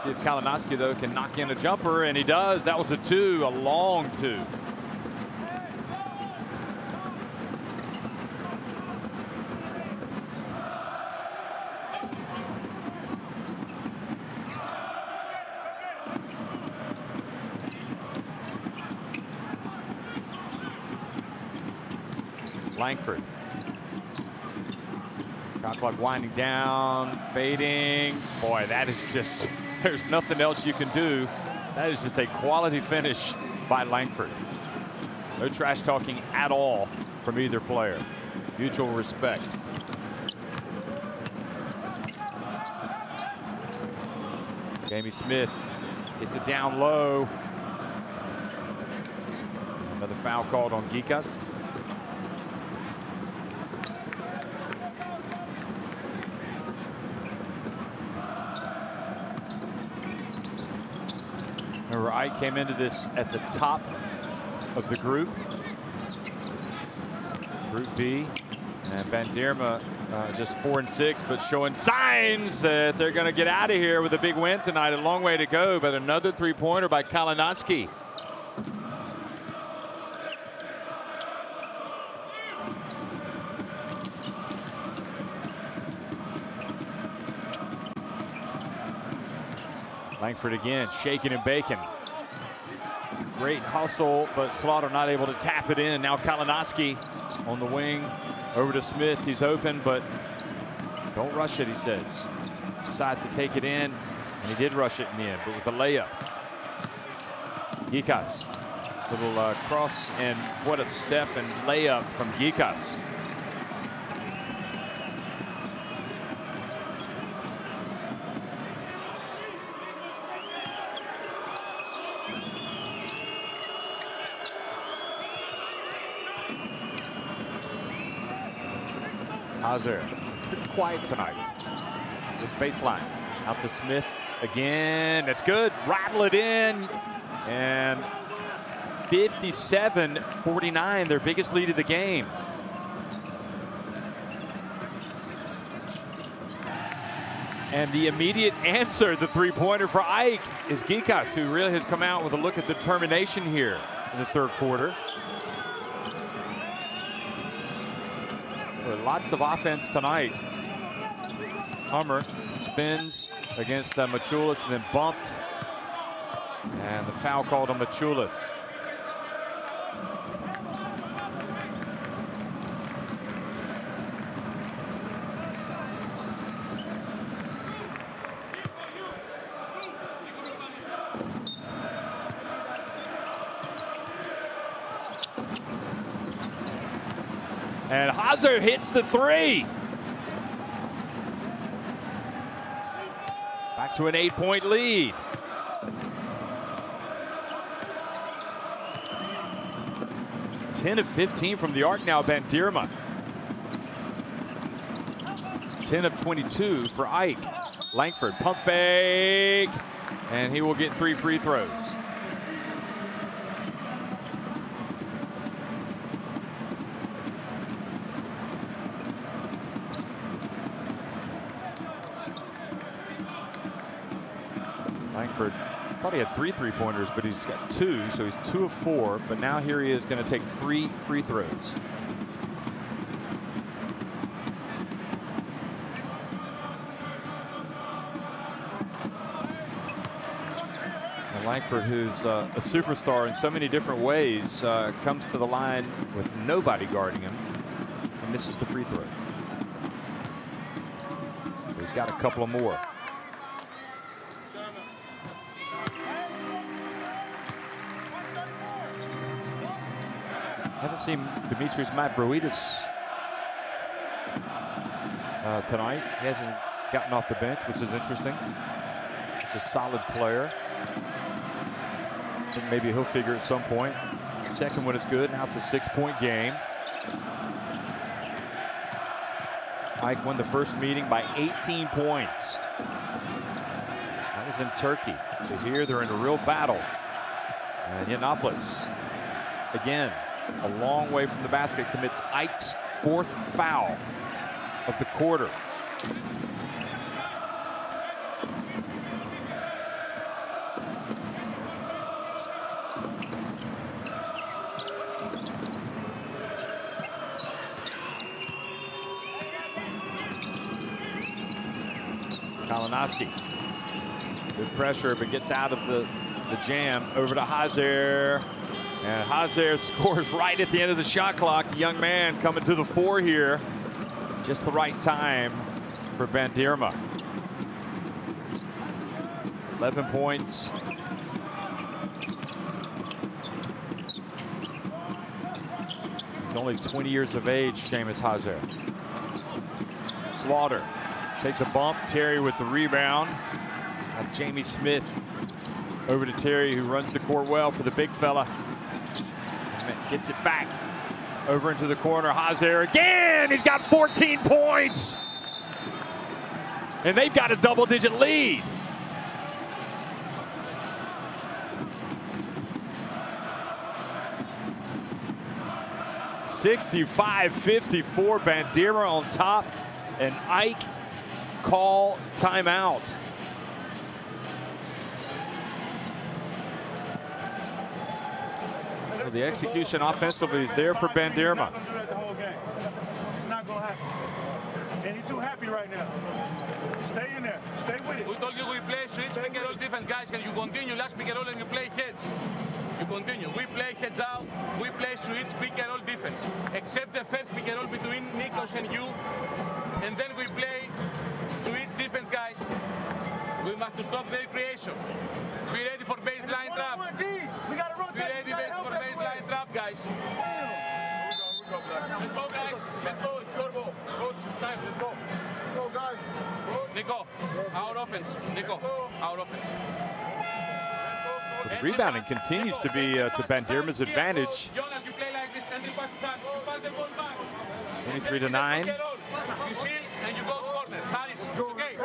See if Kalinowski, though, can knock in a jumper, and he does. That was a long two. Langford. Shot clock winding down, fading. Boy, that is just, there's nothing else you can do. That is just a quality finish by Langford. No trash talking at all from either player. Mutual respect. Jamie Smith gets it down low. Another foul called on Gikas. Remember, Ike came into this at the top of the group. Group B. And Bandirma just 4-6, but showing signs that they're going to get out of here with a big win tonight. A long way to go, but another three-pointer by Kalinowski. Langford again, shaking and baking. Great hustle, but Slaughter not able to tap it in. Now Kalinowski on the wing over to Smith. He's open, but don't rush it, he says. Decides to take it in, and he did rush it in the end, but with a layup. Gikas, little cross, and what a step and layup from Gikas. Hazer, pretty quiet tonight. This baseline out to Smith again. That's good. Rattle it in. And 57-49, their biggest lead of the game. And the immediate answer, the three-pointer for Ike, is Gikas, who really has come out with a look at determination here in the third quarter. Lots of offense tonight. Hummer spins against Machulis and then bumped. And the foul called on Machulis. And Hazer hits the three. Back to an 8-point lead. Ten of 15 from the arc now, Bandirma. 10 of 22 for Ike. Langford, pump fake. And he will get 3 free throws. Langford thought he had 3 3-pointers, but he's got 2, so he's 2 of 4. But now here he is going to take 3 free throws. And Langford, who's a superstar in so many different ways, comes to the line with nobody guarding him and misses the free throw. So he's got a couple of more. Haven't seen Dimitris Mavroidis tonight. He hasn't gotten off the bench, which is interesting. He's a solid player. I think maybe he'll figure at some point. Second one is good. Now it's a 6-point game. Ike won the first meeting by 18 points. That was in Turkey. But here they're in a real battle. And Yiannopoulos, again, a long way from the basket, commits Ike's 4th foul of the quarter. Kalinowski, good pressure, but gets out of the jam. Over to Hazer. And Hazer scores right at the end of the shot clock. The young man coming to the fore here. Just the right time for Bandirma. 11 points. He's only 20 years of age, Seamus Hazer. Slaughter takes a bump. Terry with the rebound. Now Jamie Smith over to Terry, who runs the court well for the big fella. Gets it back over into the corner. Hazer again. He's got 14 points. And they've got a double-digit lead. (65-54), Bandirma on top, and Ike call timeout. Well, the execution offensively is there for Bandirma. It's not going to happen. And you're too happy right now. Stay in there. Stay with it. We told you we play switch, pick and roll defense, guys. Can you continue last pick and roll and you play hits? You continue. We play heads out. We play switch pick and roll defense. Except the first pick and roll between Nikos and you. And then we play switch defense, guys. We must stop their creation. Be ready for baseline trap. We got to rotate. Be ready for baseline trap, guys. Let's go, guys. Let's go. It's your ball. Coach, it's time. Let's go. Let's go, guys. Nico, our offense. Nico, our offense. The rebounding continues to be to Bandirma's advantage. Jonas, you play like this and you pass the ball back. 23-9. You see and you go to corner. Harris, okay.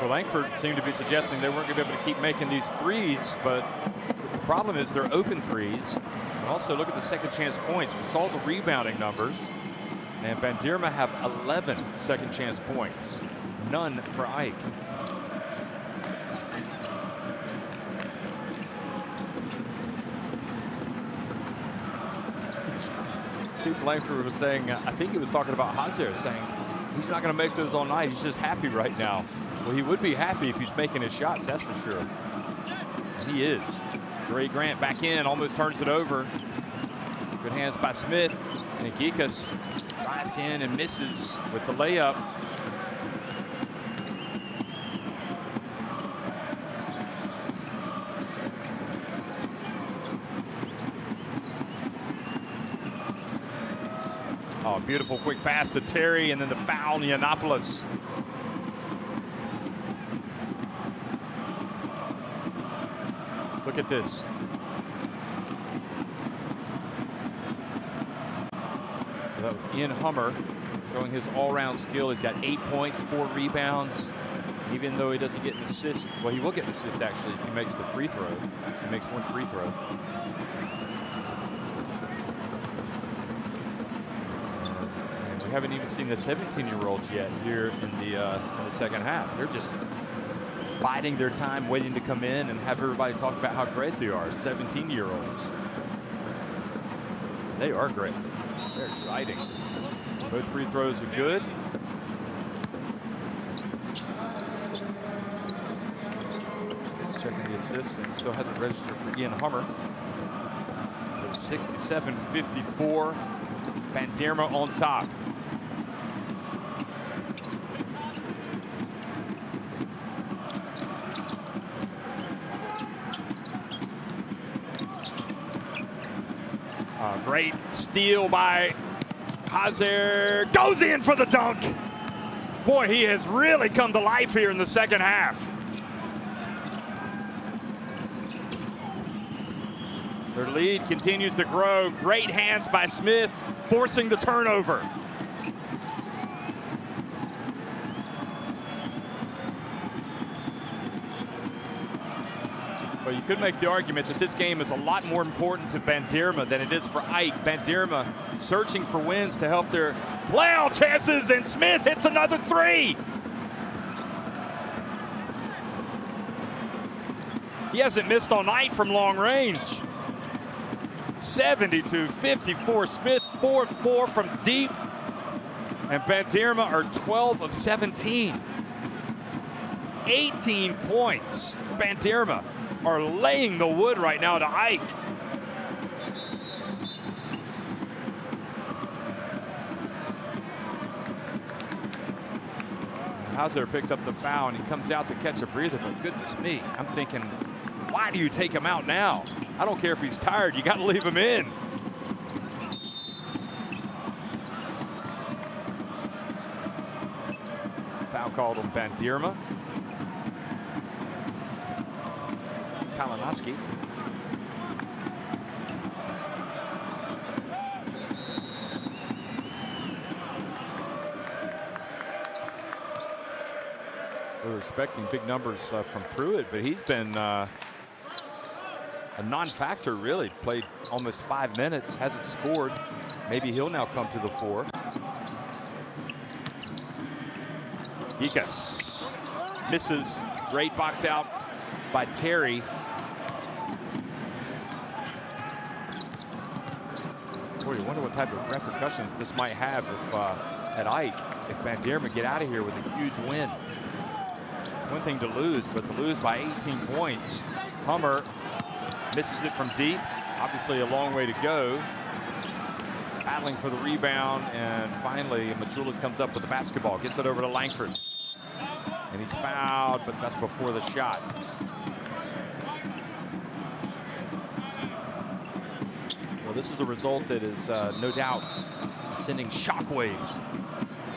Well, Langford seemed to be suggesting they weren't going to be able to keep making these threes, but the problem is they're open threes. And also, look at the second chance points. We saw the rebounding numbers, and Bandirma have 11 second chance points, none for Ike. Steve Langford was saying, I think he was talking about Hazer, saying he's not going to make those all night. He's just happy right now. Well, he would be happy if he's making his shots, that's for sure. And he is. Dre Grant back in, almost turns it over. Good hands by Smith. And Gikas drives in and misses with the layup. Oh, beautiful quick pass to Terry, and then the foul, Yiannopoulos. Look at this. So that was Ian Hummer showing his all-round skill. He's got 8 points, 4 rebounds. Even though he doesn't get an assist, well, he will get an assist actually if he makes the free throw. He makes one free throw. And we haven't even seen the 17-year-olds yet here in the second half. They're just biding their time, waiting to come in and have everybody talk about how great they are. 17-year-olds. They are great. They're exciting. Both free throws are good. Checking the assists, and still hasn't registered for Ian Hummer. 67-54. Bandirma on top. Great steal by Hazer. Goes in for the dunk. Boy, he has really come to life here in the second half. Their lead continues to grow. Great hands by Smith, forcing the turnover. Well, you could make the argument that this game is a lot more important to Bandirma than it is for Ike. Bandirma searching for wins to help their playoff chances, and Smith hits another three. He hasn't missed all night from long range. 72-54. Smith 4-4 from deep. And Bandirma are 12 of 17. 18 points. Bandirma are laying the wood right now to Ike. Hazer picks up the foul and he comes out to catch a breather, but goodness me, I'm thinking, why do you take him out now? I don't care if he's tired, you got to leave him in. Foul called on Bandirma. Kalinowski. We were expecting big numbers from Pruitt, but he's been a non-factor, really. Played almost 5 minutes, hasn't scored. Maybe he'll now come to the fore. Gikas misses. Great box out by Terry. Boy, you wonder what type of repercussions this might have if at Ike if Bandirma get out of here with a huge win. one thing to lose, but to lose by 18 points. Hummer misses it from deep. Obviously a long way to go. Battling for the rebound, and finally Machulis comes up with the basketball, gets it over to Langford. And he's fouled, but that's before the shot. Well, this is a result that is no doubt sending shockwaves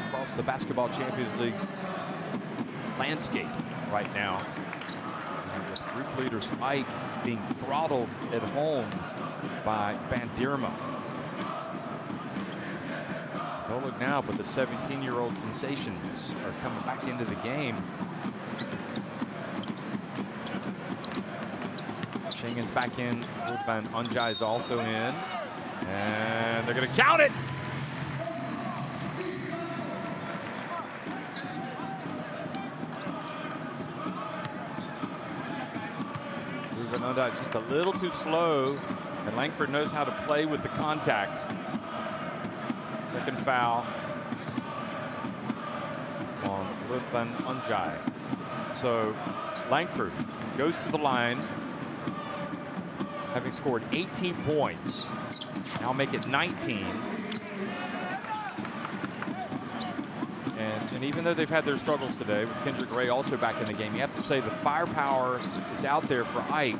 across the Basketball Champions League landscape right now. And with group leaders Ike being throttled at home by Bandirma. Don't look now, but the 17-year-old sensations are coming back into the game. Schengen's back in. Van Unjai is also in. And they're going to count it. Van Unjai just a little too slow. And Langford knows how to play with the contact. Second foul on Van Unjai. So Langford goes to the line, having scored 18 points. Now make it 19. And even though they've had their struggles today, with Kendrick Gray also back in the game, you have to say the firepower is out there for Ike,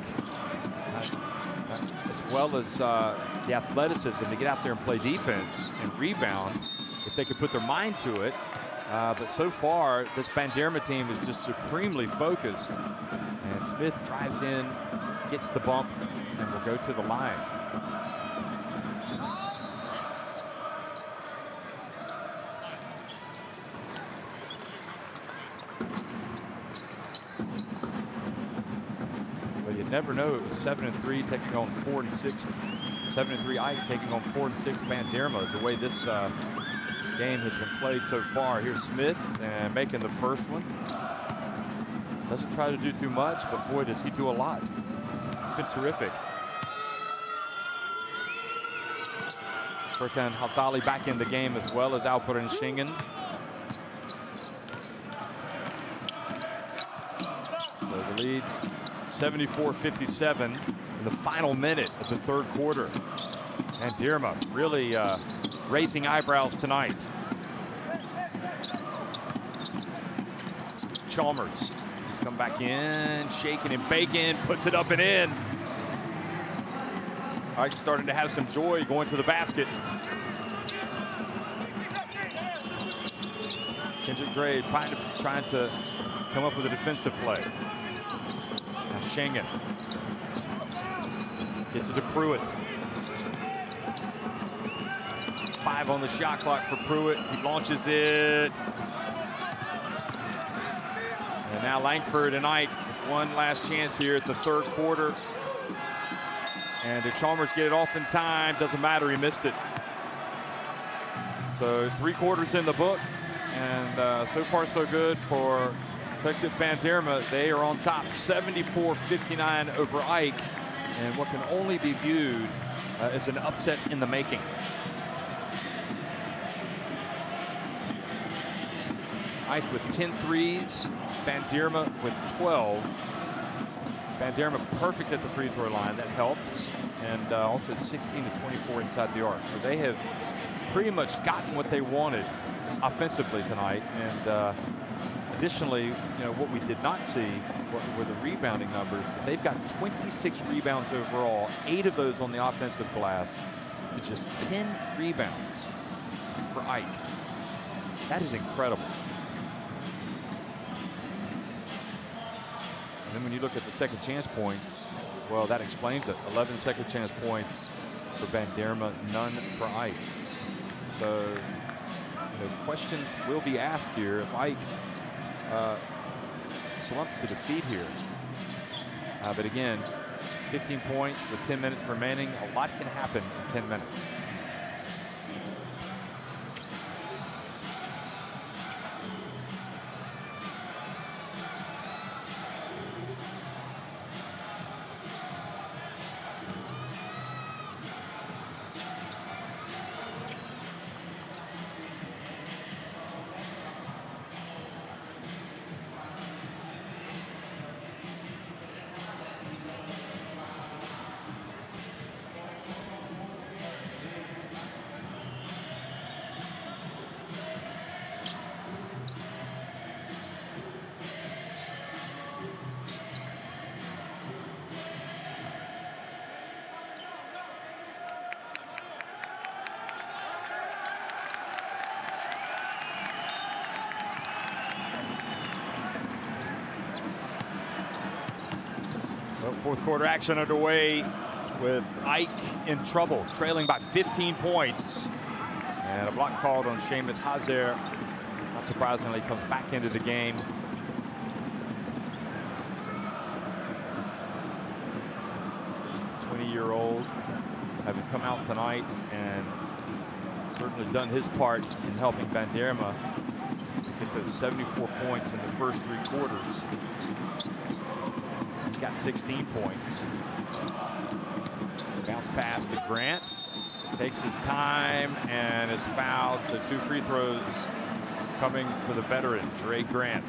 as well as the athleticism to get out there and play defense and rebound if they could put their mind to it. But so far, this Bandirma team is just supremely focused. And Smith drives in, gets the bump, and will go to the line. But you never know. It was 7-3 taking on 4-6. 7-3 Ike taking on 4-6 Bandirma. The way this game has been played so far. Here's Smith and making the first one. Doesn't try to do too much, but boy, does he do a lot. It's been terrific. Furkan Haltali back in the game, as well as Alperen Schengen. So the lead, 74-57 in the final minute of the third quarter. And Bandirma really raising eyebrows tonight. Chalmers, he's come back in, shaking and baking, puts it up and in. Ike's starting to have some joy going to the basket. Kendrick Gray trying to come up with a defensive play. Now Schengen gets it to Pruitt. 5 on the shot clock for Pruitt. He launches it. And now Langford and Ike with one last chance here at the third quarter. And did Chalmers get it off in time? Doesn't matter, he missed it. So 3 quarters in the book. And so far so good for Teksüt Bandirma. They are on top 74-59 over Ike. And what can only be viewed as an upset in the making. Ike with 10 threes, Bandirma with 12. Bandirma perfect at the free throw line, that helps. And also 16-24 inside the arc. So they have pretty much gotten what they wanted offensively tonight. And additionally, you know, what we did not see were the rebounding numbers, but they've got 26 rebounds overall, 8 of those on the offensive glass, to just 10 rebounds for Ike. That is incredible. And then when you look at the second chance points, well, that explains it. 11 second chance points for Bandirma, none for Ike. So, you know, questions will be asked here if Ike slumped to defeat here. But again, 15 points with 10 minutes remaining. A lot can happen in 10 minutes. Well, fourth quarter action underway with Ike in trouble, trailing by 15 points. And a block called on Seamus Hazer. Not surprisingly, comes back into the game. Year-old, having come out tonight and certainly done his part in helping Bandirma get those 74 points in the first 3 quarters. He's got 16 points. Bounce pass to Grant. Takes his time and is fouled. So 2 free throws coming for the veteran, Dre Grant.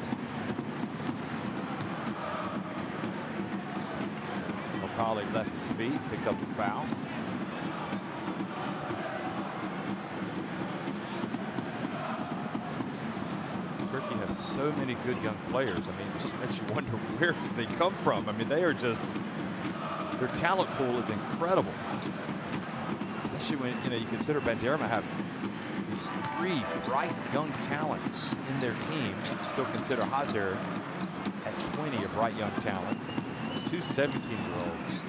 Tolly left his feet, picked up the foul. Turkey has so many good young players. I mean, it just makes you wonder where they come from. I mean, they are just, their talent pool is incredible. Especially when, you consider Bandirma have these 3 bright young talents in their team. Still consider Hazer at 20 a bright young talent. 2 17-year-olds.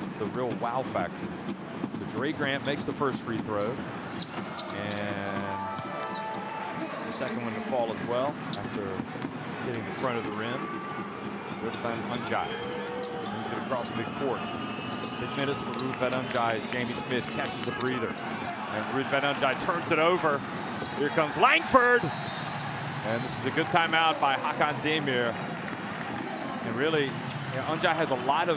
It's the real wow factor. So Dre Grant makes the first free throw. And it's the second one to fall as well after hitting the front of the rim. Ruud van Unjai brings it across midcourt. Mid-minutes for Ruud van Unjai as Jamie Smith catches a breather. And Ruud van Unjai turns it over. Here comes Langford. And this is a good timeout by Hakan Demir. And really, Unjai has a lot of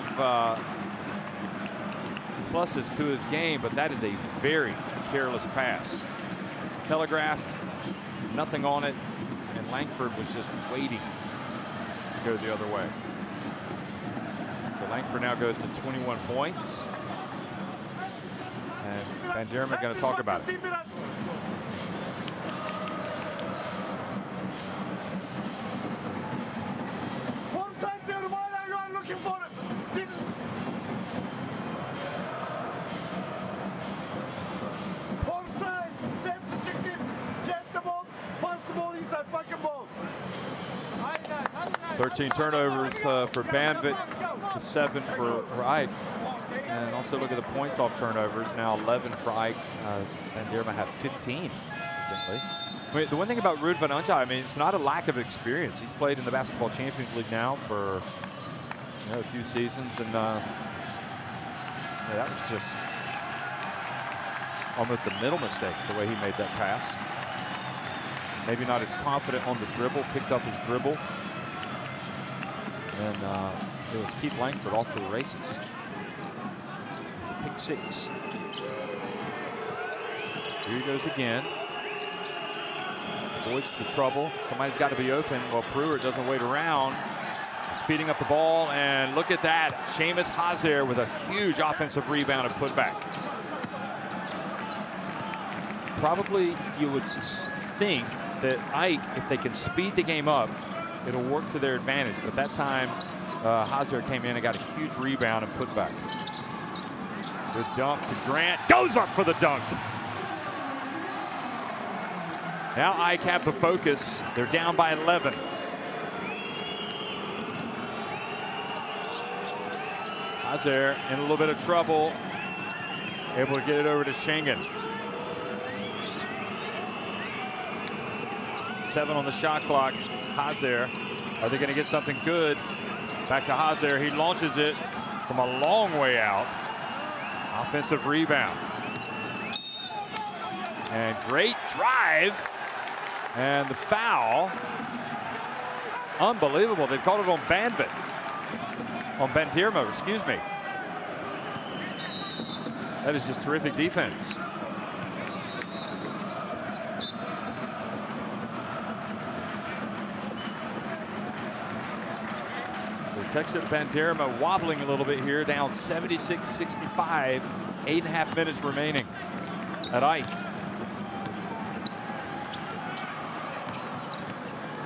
pluses to his game, but that is a very careless pass. Telegraphed, nothing on it, and Langford was just waiting to go the other way. So Langford now goes to 21 points. And Bandirma going to talk about it. Thirteen turnovers for Banvit, 7 for Ike. And also look at the points off turnovers, now 11 for Ike. Bandirma have 15, interestingly. I mean, the one thing about Ruud van Unjai, I mean, it's not a lack of experience. He's played in the Basketball Champions League now for a few seasons, and that was just almost a middle mistake, the way he made that pass. Maybe not as confident on the dribble, picked up his dribble. And it was Keith Langford off to the races. It's a pick 6. Here he goes again. Avoids the trouble. Somebody's got to be open. Well, Pruitt doesn't wait around. Speeding up the ball, and look at that. Seamus Hazer with a huge offensive rebound and putback. Probably you would think that Ike, if they can speed the game up, it'll work to their advantage. But that time, Hazer came in and got a huge rebound and putback. Good dump to Grant. Goes up for the dunk. Now Ike have the focus. They're down by 11. Hazer in a little bit of trouble. Able to get it over to Schengen. 7 on the shot clock. Hazer, are they going to get something good? Back to Hazer. He launches it from a long way out. Offensive rebound. And great drive. And the foul. Unbelievable. They've called it on Banvit. On Bandirma, excuse me. That is just terrific defense. Teksüt Bandirma wobbling a little bit here, down 76-65, 8.5 minutes remaining at Ike.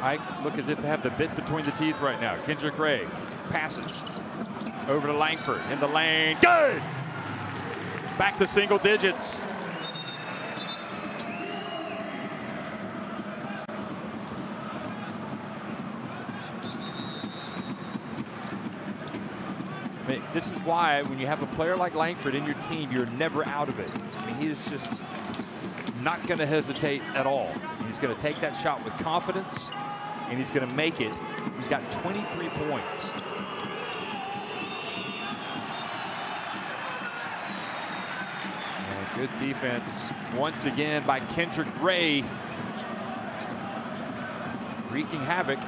Ike look as if they have the bit between the teeth right now. Kendrick Ray passes over to Langford in the lane. Good! Back to single digits. I mean, this is why when you have a player like Langford in your team, you're never out of it. I mean, he's just not going to hesitate at all. And he's going to take that shot with confidence, and he's going to make it. He's got 23 points. And good defense once again by Kendrick Ray, wreaking havoc.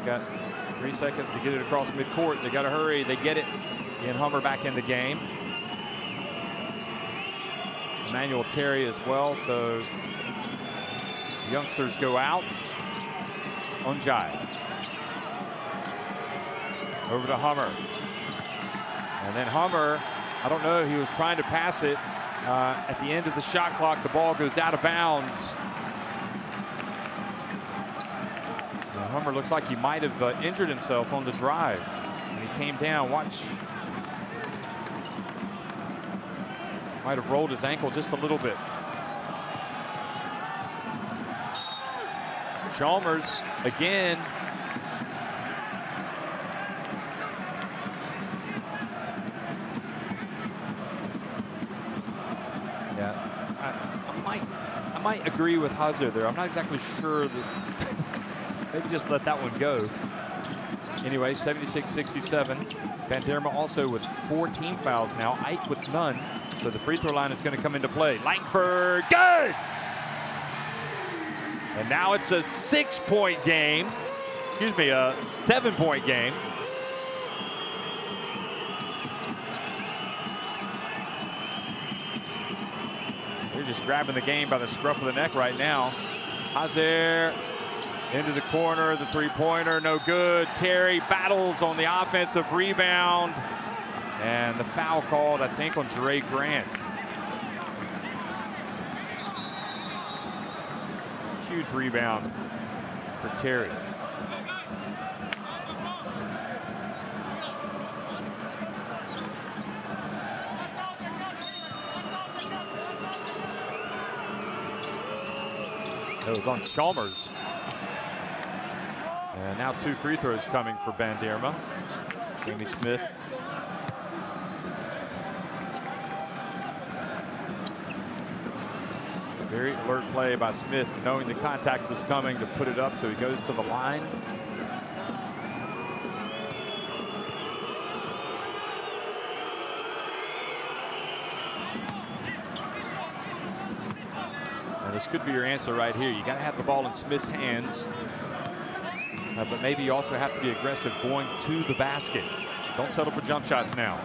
Got 3 seconds to get it across midcourt. They got to hurry. They get it. Ian Hummer back in the game. Emmanuel Terry as well. So the youngsters go out. Onjai. Over to Hummer. And then Hummer, I don't know, he was trying to pass it. At the end of the shot clock, the ball goes out of bounds. Hummer looks like he might have injured himself on the drive. And he came down. Watch. Might have rolled his ankle just a little bit. Chalmers again. Yeah, I might agree with Hazard there. I'm not exactly sure that. Maybe just let that one go. Anyway, 76-67. Bandirma also with 14 fouls now. Ike with none. So the free throw line is going to come into play. Langford, good! And now it's a 6-point game. Excuse me, a 7-point game. They're just grabbing the game by the scruff of the neck right now. Hazer. Into the corner, the three-pointer, no good. Terry battles on the offensive rebound. And the foul called, I think, on Dre Grant. Huge rebound for Terry. It was on Chalmers. And now 2 free throws coming for Bandirma. Jamie Smith. Very alert play by Smith, knowing the contact was coming to put it up, so he goes to the line. And this could be your answer right here. You got to have the ball in Smith's hands. But maybe you also have to be aggressive going to the basket. Don't settle for jump shots now.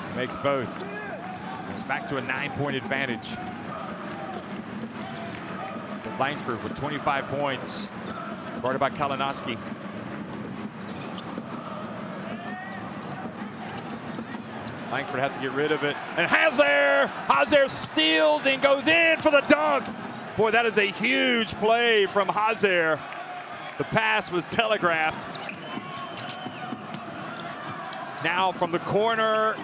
He makes both. And it's back to a 9-point advantage. But Langford with 25 points, guarded by Kalinowski. Langford has to get rid of it. And Hazer steals and goes in for the dunk. Boy, that is a huge play from Hazer. The pass was telegraphed. Now from the corner.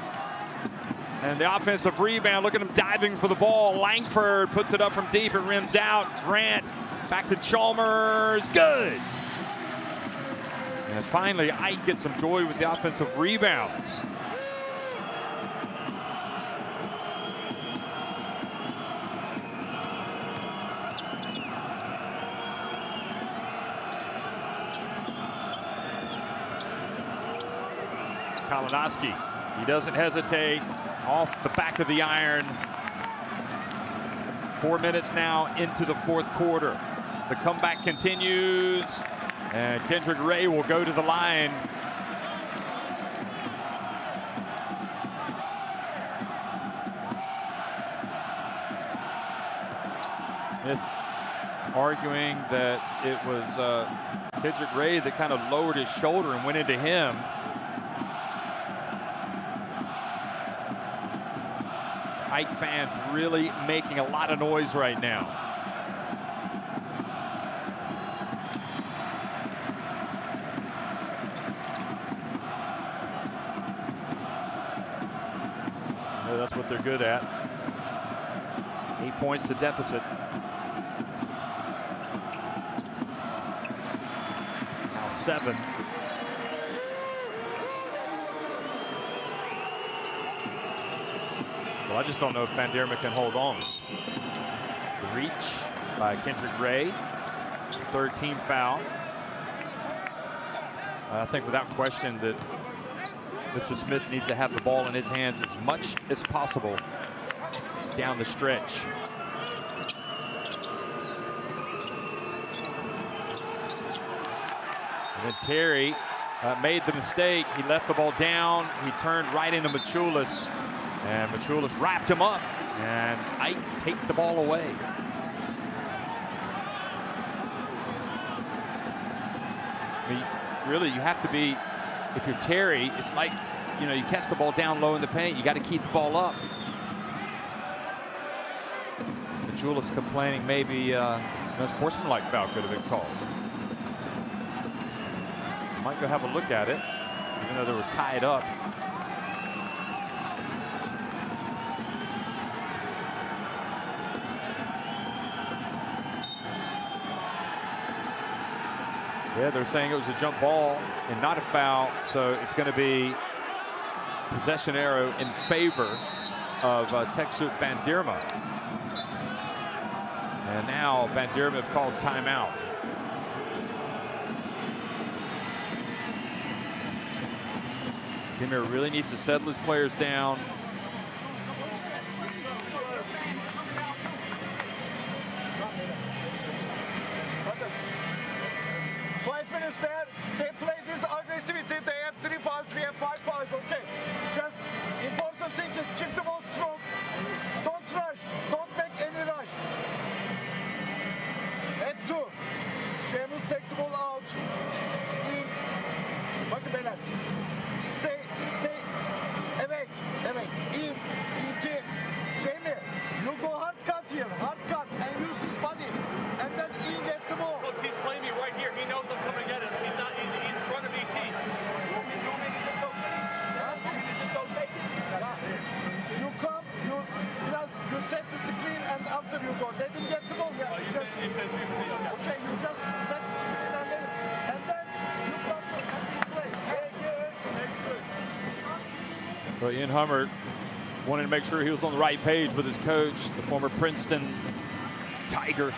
And the offensive rebound. Look at him diving for the ball. Langford puts it up from deep. It rims out. Grant back to Chalmers. Good. And finally, Ike gets some joy with the offensive rebounds. Kalinowski, he doesn't hesitate, off the back of the iron. 4 minutes now into the 4th quarter. The comeback continues, and Kendrick Ray will go to the line. Smith arguing that it was Kendrick Ray that kind of lowered his shoulder and went into him. Ike fans really making a lot of noise right now. I know that's what they're good at. 8 points to deficit. 7. Well, I just don't know if Bandirma can hold on. The reach by Kendrick Ray. Third team foul. I think without question that Mr. Smith needs to have the ball in his hands as much as possible down the stretch. And then Terry made the mistake. He left the ball down. He turned right into Machulis. And Machulis wrapped him up. And Ike take the ball away. I mean, really, you have to be, if you're Terry, it's like, you know, you catch the ball down low in the paint. You got to keep the ball up. Machulis complaining maybe a sportsmanlike foul could have been called. Might go have a look at it, even though they were tied up. Yeah, they're saying it was a jump ball and not a foul, so it's going to be possession arrow in favor of Teksüt Bandirma. And now Bandirma have called timeout. Demir really needs to settle his players down. They play this aggressivity. They have 3 fouls, we have 5 fouls. Okay. Just important thing is keep the ball strong. Don't rush. Don't make any rush. At 2. Sheamus take the ball out. In. Bakın beyler. Stay. Evet. In. team. Jamie, you go hard cut here. Hard cut and use his body. And then in get the ball. Look, he's playing me right here. He knows I'm coming to get it. He's not in front of ET. You want me to just go take it? You come, you set the screen and after you go. Let him get the ball. Yeah, Okay, you just set the screen and then you come and you play. Well, Ian Hummer wanted to make sure he was on the right page with his coach, the former Princeton Tiger.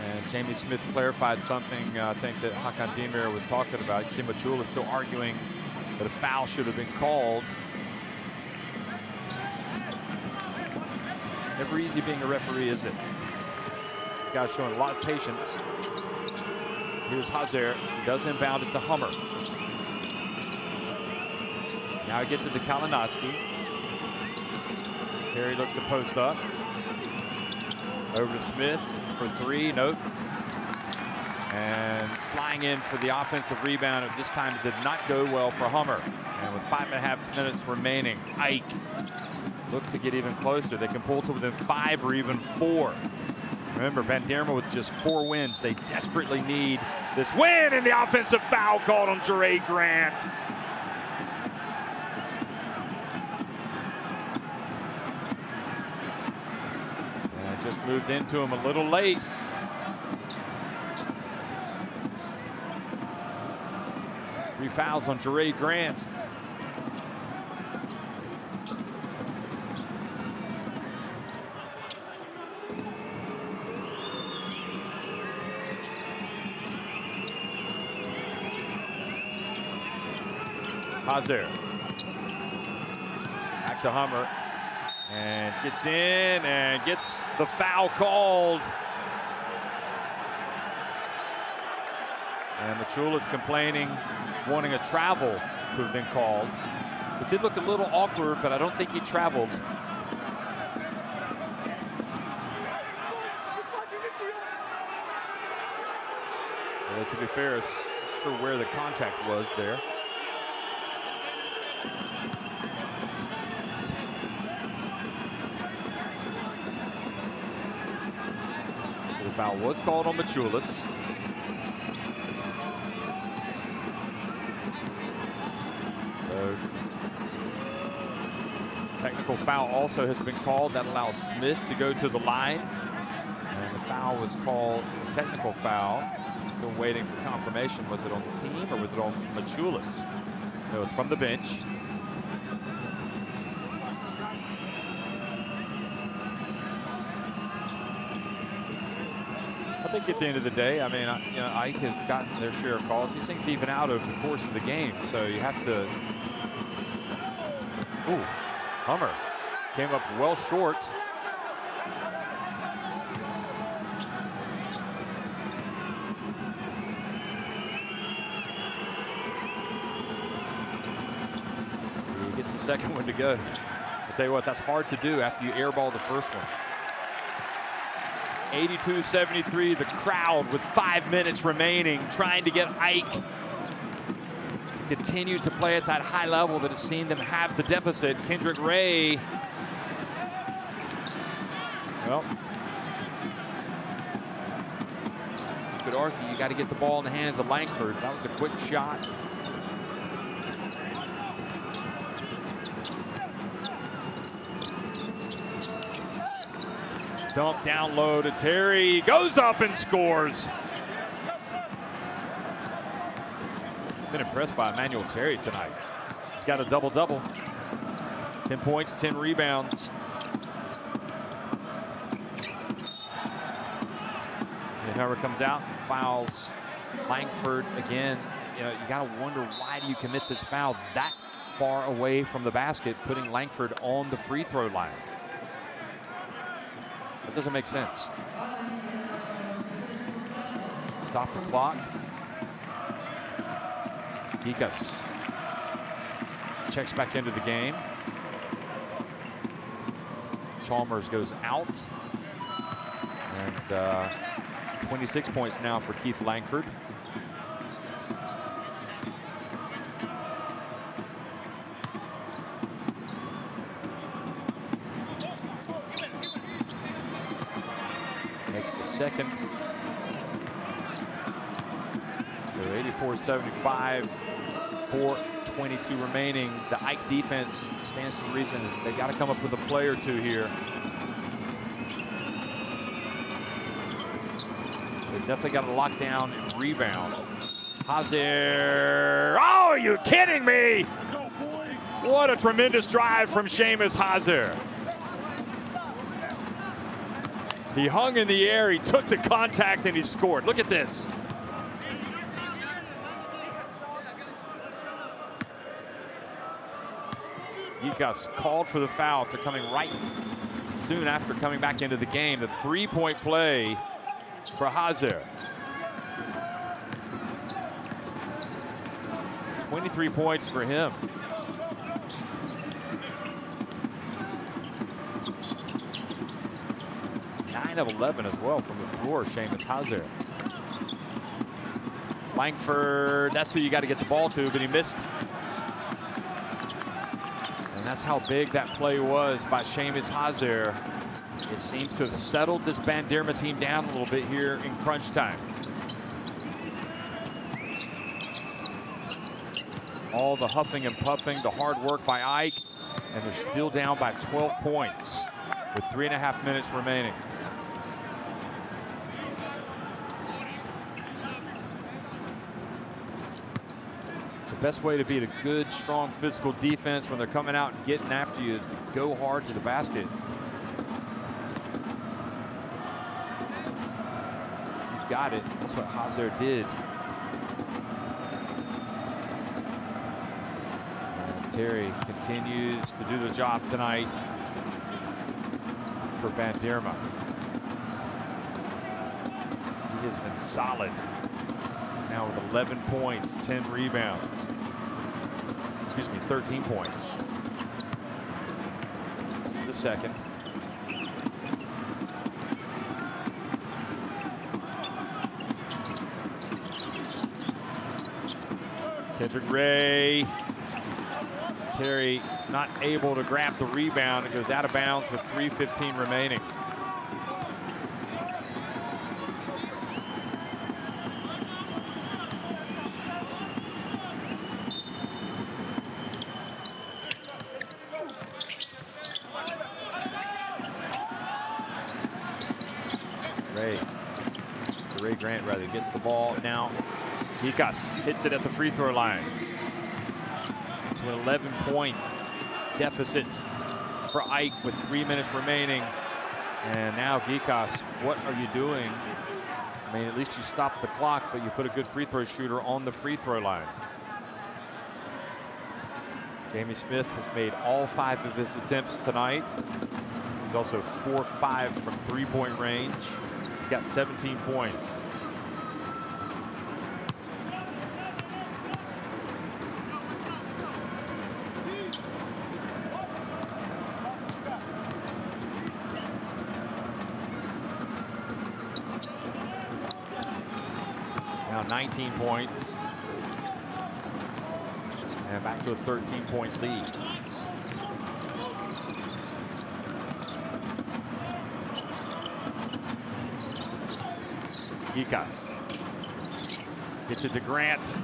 And Jamie Smith clarified something I think that Hakan Demir was talking about. You see Machulis still arguing that a foul should have been called. It's never easy being a referee, is it? This guy's showing a lot of patience. Here's Hazer. He does inbound it to Hummer. Now he gets it to Kalinowski. Terry looks to post up. Over to Smith for 3, nope. And flying in for the offensive rebound. This time it did not go well for Hummer. And with 5.5 minutes remaining, Ike look to get even closer. They can pull to within 5 or even 4. Remember, Bandirma with just 4 wins. They desperately need this win, and the offensive foul called on Jere Grant. Just moved into him a little late. Three fouls on Jere Grant. Hazer. Back to Hummer. And gets in and gets the foul called. And Machulis complaining, wanting a travel to have been called. It did look a little awkward, but I don't think he traveled. Well, to be fair, I'm not sure where the contact was there. The foul was called on Machulis. So, technical foul also has been called. That allows Smith to go to the line. And the foul was called a technical foul. Still waiting for confirmation. Was it on the team or was it on Machulis? It was from the bench. I think at the end of the day, I mean, you know, Ike has gotten their share of calls. These things even out over the course of the game, so you have to. Ooh, Hummer came up well short. He gets the second one to go. I'll tell you what, that's hard to do after you airball the first one. 82-73, the crowd with 5 minutes remaining, trying to get Ike to continue to play at that high level that has seen them have the deficit. Kendrick Ray. Well, you could argue you got to get the ball in the hands of Langford. That was a quick shot. Dump down low to Terry. Goes up and scores. Been impressed by Emmanuel Terry tonight. He's got a double-double. 10 points, 10 rebounds. And Howard comes out and fouls Langford again. You know, you got to wonder, why do you commit this foul that far away from the basket, putting Langford on the free throw line? That doesn't make sense. Stop the clock. Gikas checks back into the game. Chalmers goes out. And 26 points now for Keith Langford. Makes the second. So 84-75, 4:22 remaining. The Ike defense stands to reason. They've got to come up with a play or two here. They've definitely got to lock down and rebound. Hazer. Oh, are you kidding me? What a tremendous drive from Seamus Hazer. He hung in the air, he took the contact, and he scored. Look at this. Gikas called for the foul after coming right soon after coming back into the game. The three-point play for Hazer. 23 points for him. 9 of 11 as well from the floor, Seamus Hazer. Langford, that's who you got to get the ball to, but he missed. And that's how big that play was by Seamus Hazer. It seems to have settled this Bandirma team down a little bit here in crunch time. All the huffing and puffing, the hard work by Ike, and they're still down by 12 points with 3.5 minutes remaining. The best way to beat a good, strong physical defense when they're coming out and getting after you is to go hard to the basket. You've got it. That's what Hazer did. And Terry continues to do the job tonight for Bandirma. He has been solid. Now with 11 points, 10 rebounds. Excuse me, 13 points. This is the second. Kendrick Ray. Terry not able to grab the rebound. It goes out of bounds with 3:15 remaining. Ray Grant rather gets the ball. Now Gikas hits it at the free throw line. To an 11-point deficit for Ike with 3 minutes remaining. And now Gikas, what are you doing? I mean, at least you stop the clock, but you put a good free throw shooter on the free throw line. Jamie Smith has made all 5 of his attempts tonight. He's also 4-5 from three-point range. He's got 17 points. Now 19 points. And back to a 13-point lead. Gikas gets it to Grant.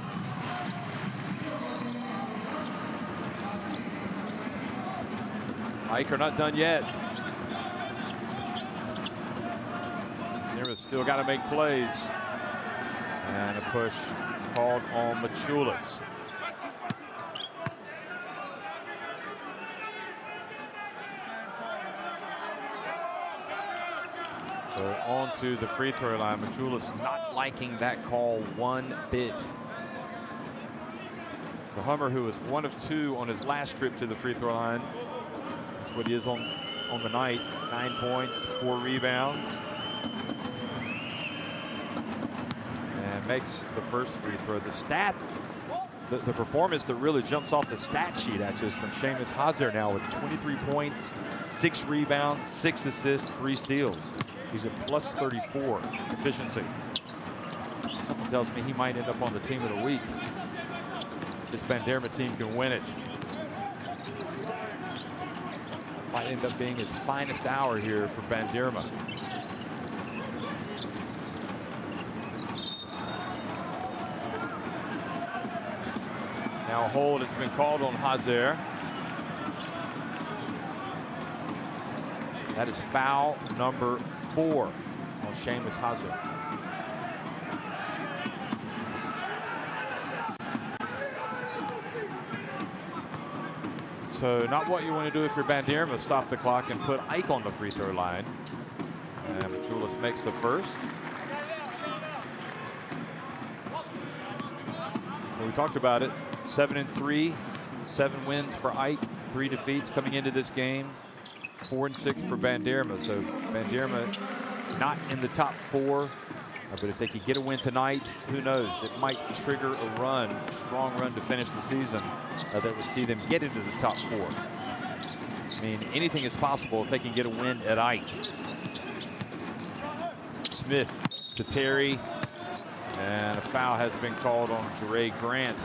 Ike are not done yet. Bandirma's still got to make plays. And a push called on Machulis. So on to the free throw line. Machulis not liking that call one bit. So Hummer, who was 1 of 2 on his last trip to the free throw line, that's what he is on the night. 9 points, 4 rebounds. And makes the first free throw. The stat, the performance that really jumps off the stat sheet at you is from Seamus Hazer now with 23 points, 6 rebounds, 6 assists, 3 steals. He's at plus 34 efficiency. Something tells me he might end up on the team of the week. This Bandirma team can win it. Might end up being his finest hour here for Bandirma. Now a hold has been called on Hazer. That is foul number 4 on Seamus Hazer. So not what you want to do if you're Bandirma. Stop the clock and put Ike on the free throw line. And Machulis makes the first. Well, we talked about it. 7-3, 7 wins for Ike, 3 defeats coming into this game. 4-6 for Bandirma. So Bandirma not in the top 4, but if they could get a win tonight, who knows? It might trigger a run, a strong run to finish the season that would see them get into the top 4. I mean, anything is possible if they can get a win at Ike. Smith to Terry, and a foul has been called on Ray Grant.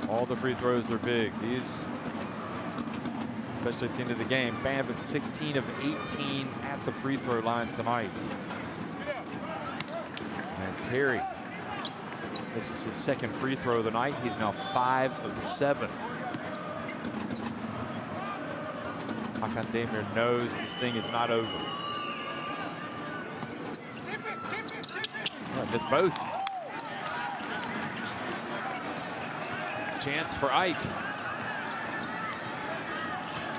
All the free throws are big. These, especially at the end of the game, Banvik 16 of 18 at the free throw line tonight. And Terry, this is his 2nd free throw of the night. He's now 5 of 7. Hakan Demir knows this thing is not over. Oh, missed both. Chance for Ike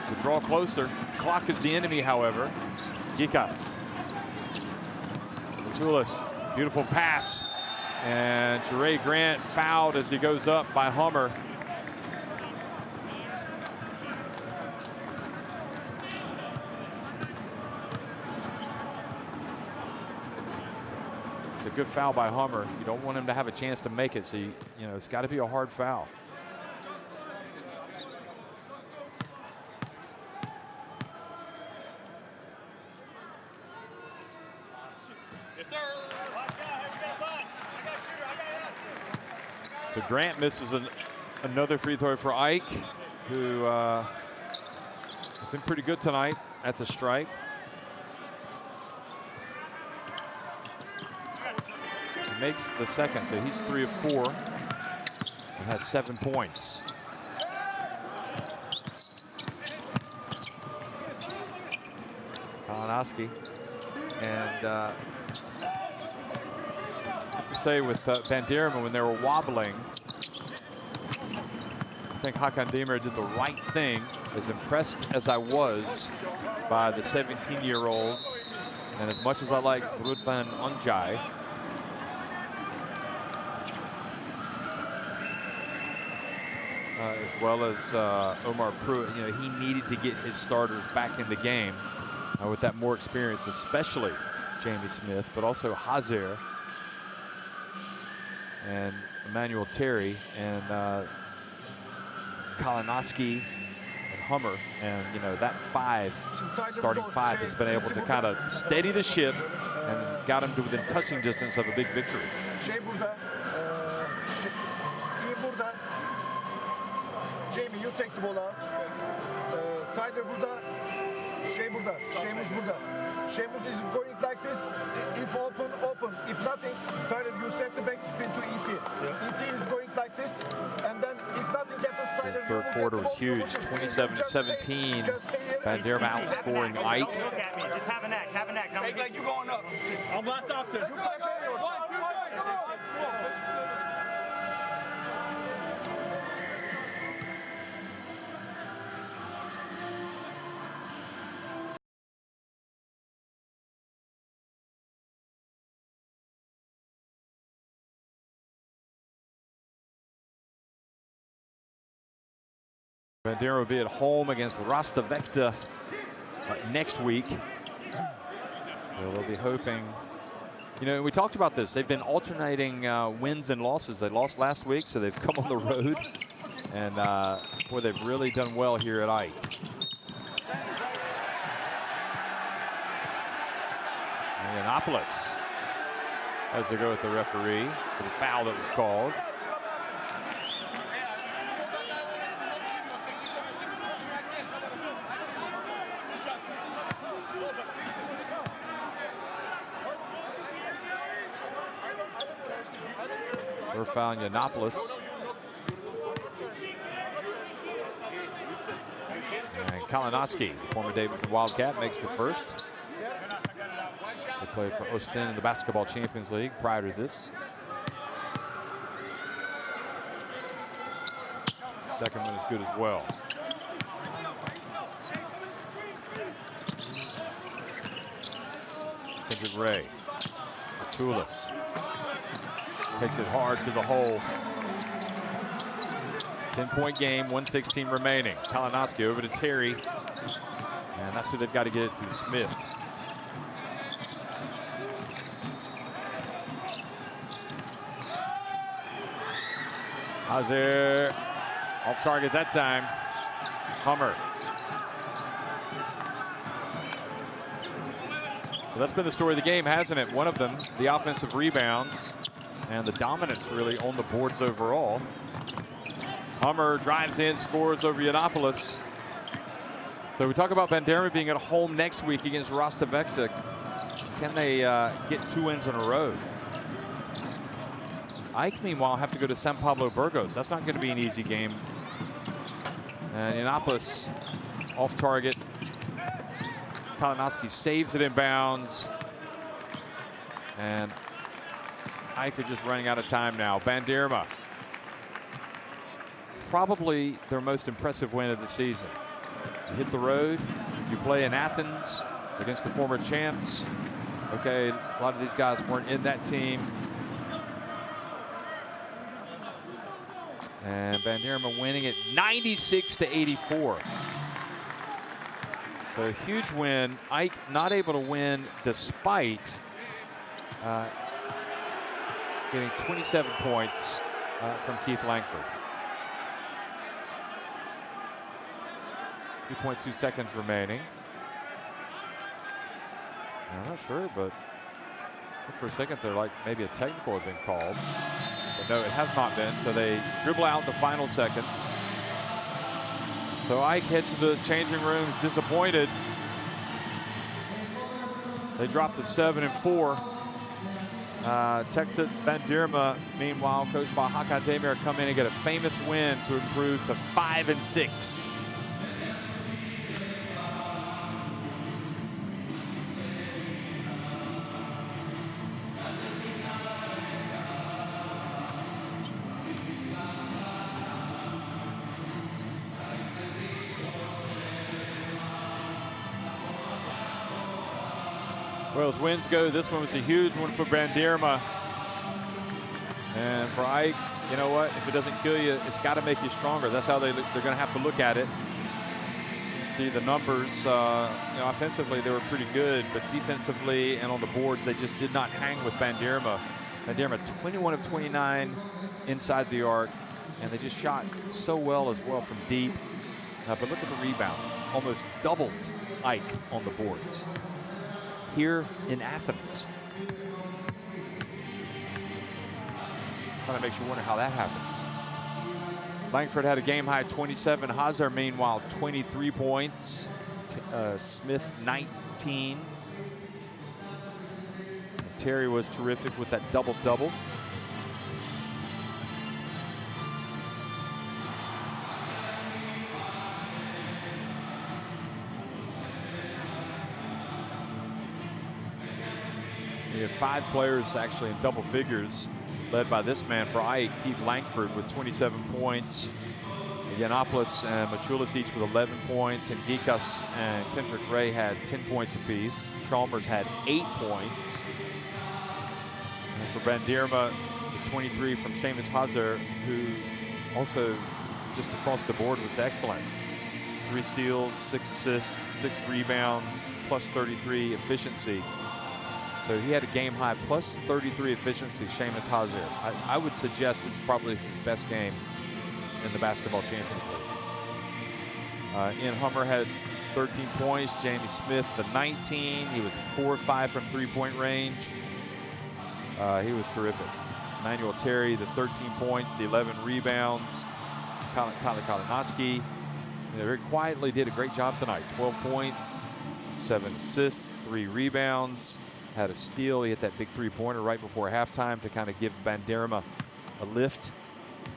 to draw closer. Clock is the enemy, however. Gikas. Machulis, beautiful pass. And Ray Grant fouled as he goes up by Hummer. It's a good foul by Hummer. You don't want him to have a chance to make it, so you know it's got to be a hard foul. So Grant misses another free throw for Ike, who has been pretty good tonight at the stripe. He makes the second, so he's 3 of 4 and has 7 points. Kalinowski. And I have to say with Bandirma, when they were wobbling, I think Hakan Demir did the right thing. As impressed as I was by the 17-year-olds, and as much as I like Rudvan Onjai, as well as Omar Pruitt, you know, he needed to get his starters back in the game with that more experience, especially Jamie Smith, but also Hazer and Emmanuel Terry and Kalinowski and Hummer. And, you know, that starting five has been able to kind of steady the ship and got him to within touching distance of a big victory. Jamie, you take the ball out. Tyler burada. Seamus burada. Seamus is going like this. If open, open. If nothing, Tyler, you set the back screen to ET. Yeah. ET is going like this. And then if nothing happens, Tyler, the third quarter was huge. 27-17. Bandirma outscoring Ike. Look at me. Just have a neck. Have a neck. Fake like you going up. I'm last option. Bandirma will be at home against Rastavekta next week. So they'll be hoping. You know, we talked about this. They've been alternating wins and losses. They lost last week, so they've come on the road. And, boy, they've really done well here at Ike. Yiannopoulos has to go with the referee for the foul that was called. We're fouling Yiannopoulos. And Kalinowski, the former Davidson Wildcat, makes the first. They played for Ostend in the Basketball Champions League prior to this. Second one is good as well. Kendrick Ray. Tulis. Takes it hard to the hole. 10-point game, 1:16 remaining. Kalinowski over to Terry. And that's who they've got to get it to, Smith. Hazer off target that time. Hummer. Well, that's been the story of the game, hasn't it? One of them, the offensive rebounds and the dominance really on the boards overall. Hummer drives in, scores over Yiannopoulos. So we talk about Bandirma being at home next week against Rastavekta. Can they get 2 wins in a row? Ike, meanwhile, have to go to San Pablo Burgos. That's not going to be an easy game. And Yiannopoulos off target. Kalinowski saves it in bounds. And Ike are just running out of time now. Bandirma, probably their most impressive win of the season. You hit the road, you play in Athens against the former champs. Okay, a lot of these guys weren't in that team. And Bandirma winning it 96-84. So a huge win. Ike not able to win despite getting 27 points from Keith Langford. 2.2 seconds remaining. I'm not sure, but for a second there, like maybe a technical had been called. But no, it has not been. So they dribble out in the final seconds. So Ike head to the changing rooms disappointed. They dropped to 7 and 4. Teksüt Bandirma, meanwhile, coached by Hakan Demir, come in and get a famous win to improve to 5-6. Well, as wins go, this one was a huge one for Bandirma. And for Ike, you know what? If it doesn't kill you, it's got to make you stronger. That's how they're going to have to look at it. See the numbers. You know, offensively they were pretty good, but defensively and on the boards they just did not hang with Bandirma. Bandirma 21 of 29 inside the arc, and they just shot so well as well from deep. But look at the rebound, almost doubled Ike on the boards here in Athens. Kind of makes you wonder how that happens. Langford had a game-high 27. Hazard, meanwhile, 23 points. Smith, 19. And Terry was terrific with that double-double. We had 5 players actually in double figures, led by this man for Ike, Keith Langford, with 27 points. Yiannopoulos and Machulis each with 11 points, and Gikas and Kendrick Ray had 10 points apiece. Chalmers had 8 points. And for Bandirma, the 23 from Seamus Hazard, who also just across the board was excellent. 3 steals, 6 assists, 6 rebounds, plus 33 efficiency. So he had a game high plus 33 efficiency, Seamus Hazard. I would suggest it's probably his best game in the Basketball Champions League. Ian Hummer had 13 points. Jamie Smith, the 19. He was 4-5 from three-point range. He was terrific. Emmanuel Terry, the 13 points, the 11 rebounds. Tyler Kalinowski, they very quietly did a great job tonight. 12 points, 7 assists, 3 rebounds. Had a steal. He hit that big three-pointer right before halftime to kind of give Bandirma a lift,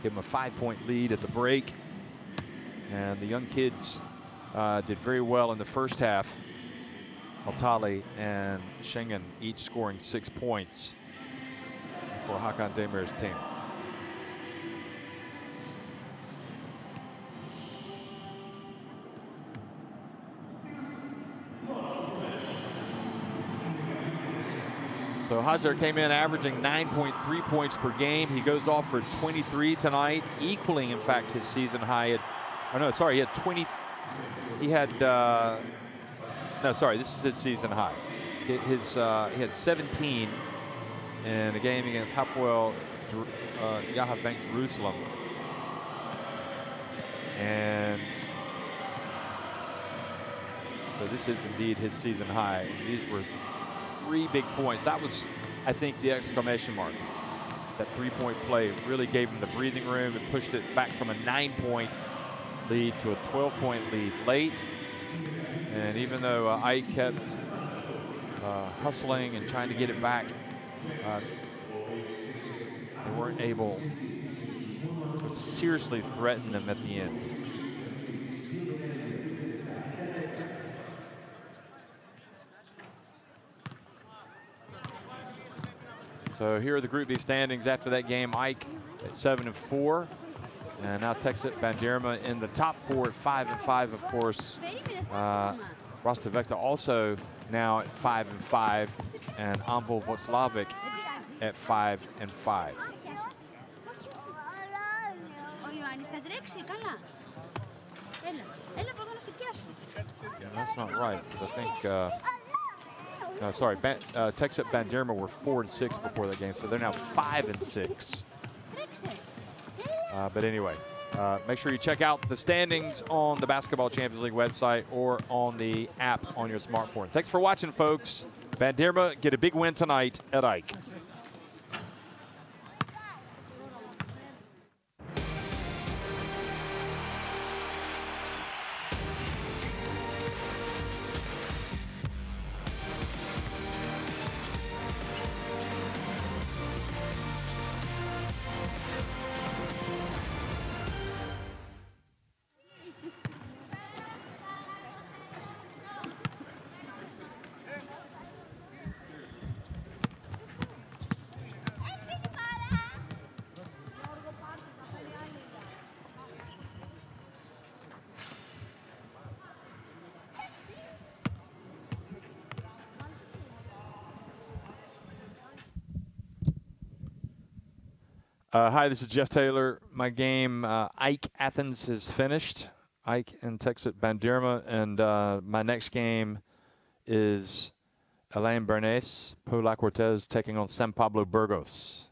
give him a 5-point lead at the break. And the young kids did very well in the first half. Altali and Schengen each scoring 6 points for Hakan Demir's team. So Hazard came in averaging 9.3 points per game. He goes off for 23 tonight, equaling, in fact, his season high at, oh no, sorry, he had 20, he had, no, sorry, this is his season high. He had 17 in a game against Hapoel Yahav Bank Jerusalem. And so this is indeed his season high. These were 3 big points. That was, I think, the exclamation mark. That 3-point play really gave him the breathing room and pushed it back from a 9-point lead to a 12-point lead late. And even though Ike kept hustling and trying to get it back, they weren't able to seriously threaten them at the end. So here are the Group B standings after that game. Ike at 7-4. And now Teksüt Bandirma in the top 4 at 5-5, of course. Rostavekta also now at 5-5. And Amvo Voclavik at 5-5. Yeah, that's not right, because I think no, sorry, Teksüt Bandirma were 4-6 before that game, so they're now 5-6. But anyway, make sure you check out the standings on the Basketball Champions League website or on the app on your smartphone. Thanks for watching, folks. Bandirma get a big win tonight at Ike. Hi, this is Jeff Taylor. My game, AEK Athens, is finished. AEK and Teksüt Bandirma. And my next game is Alain Bernays, Paula Cortez taking on San Pablo Burgos.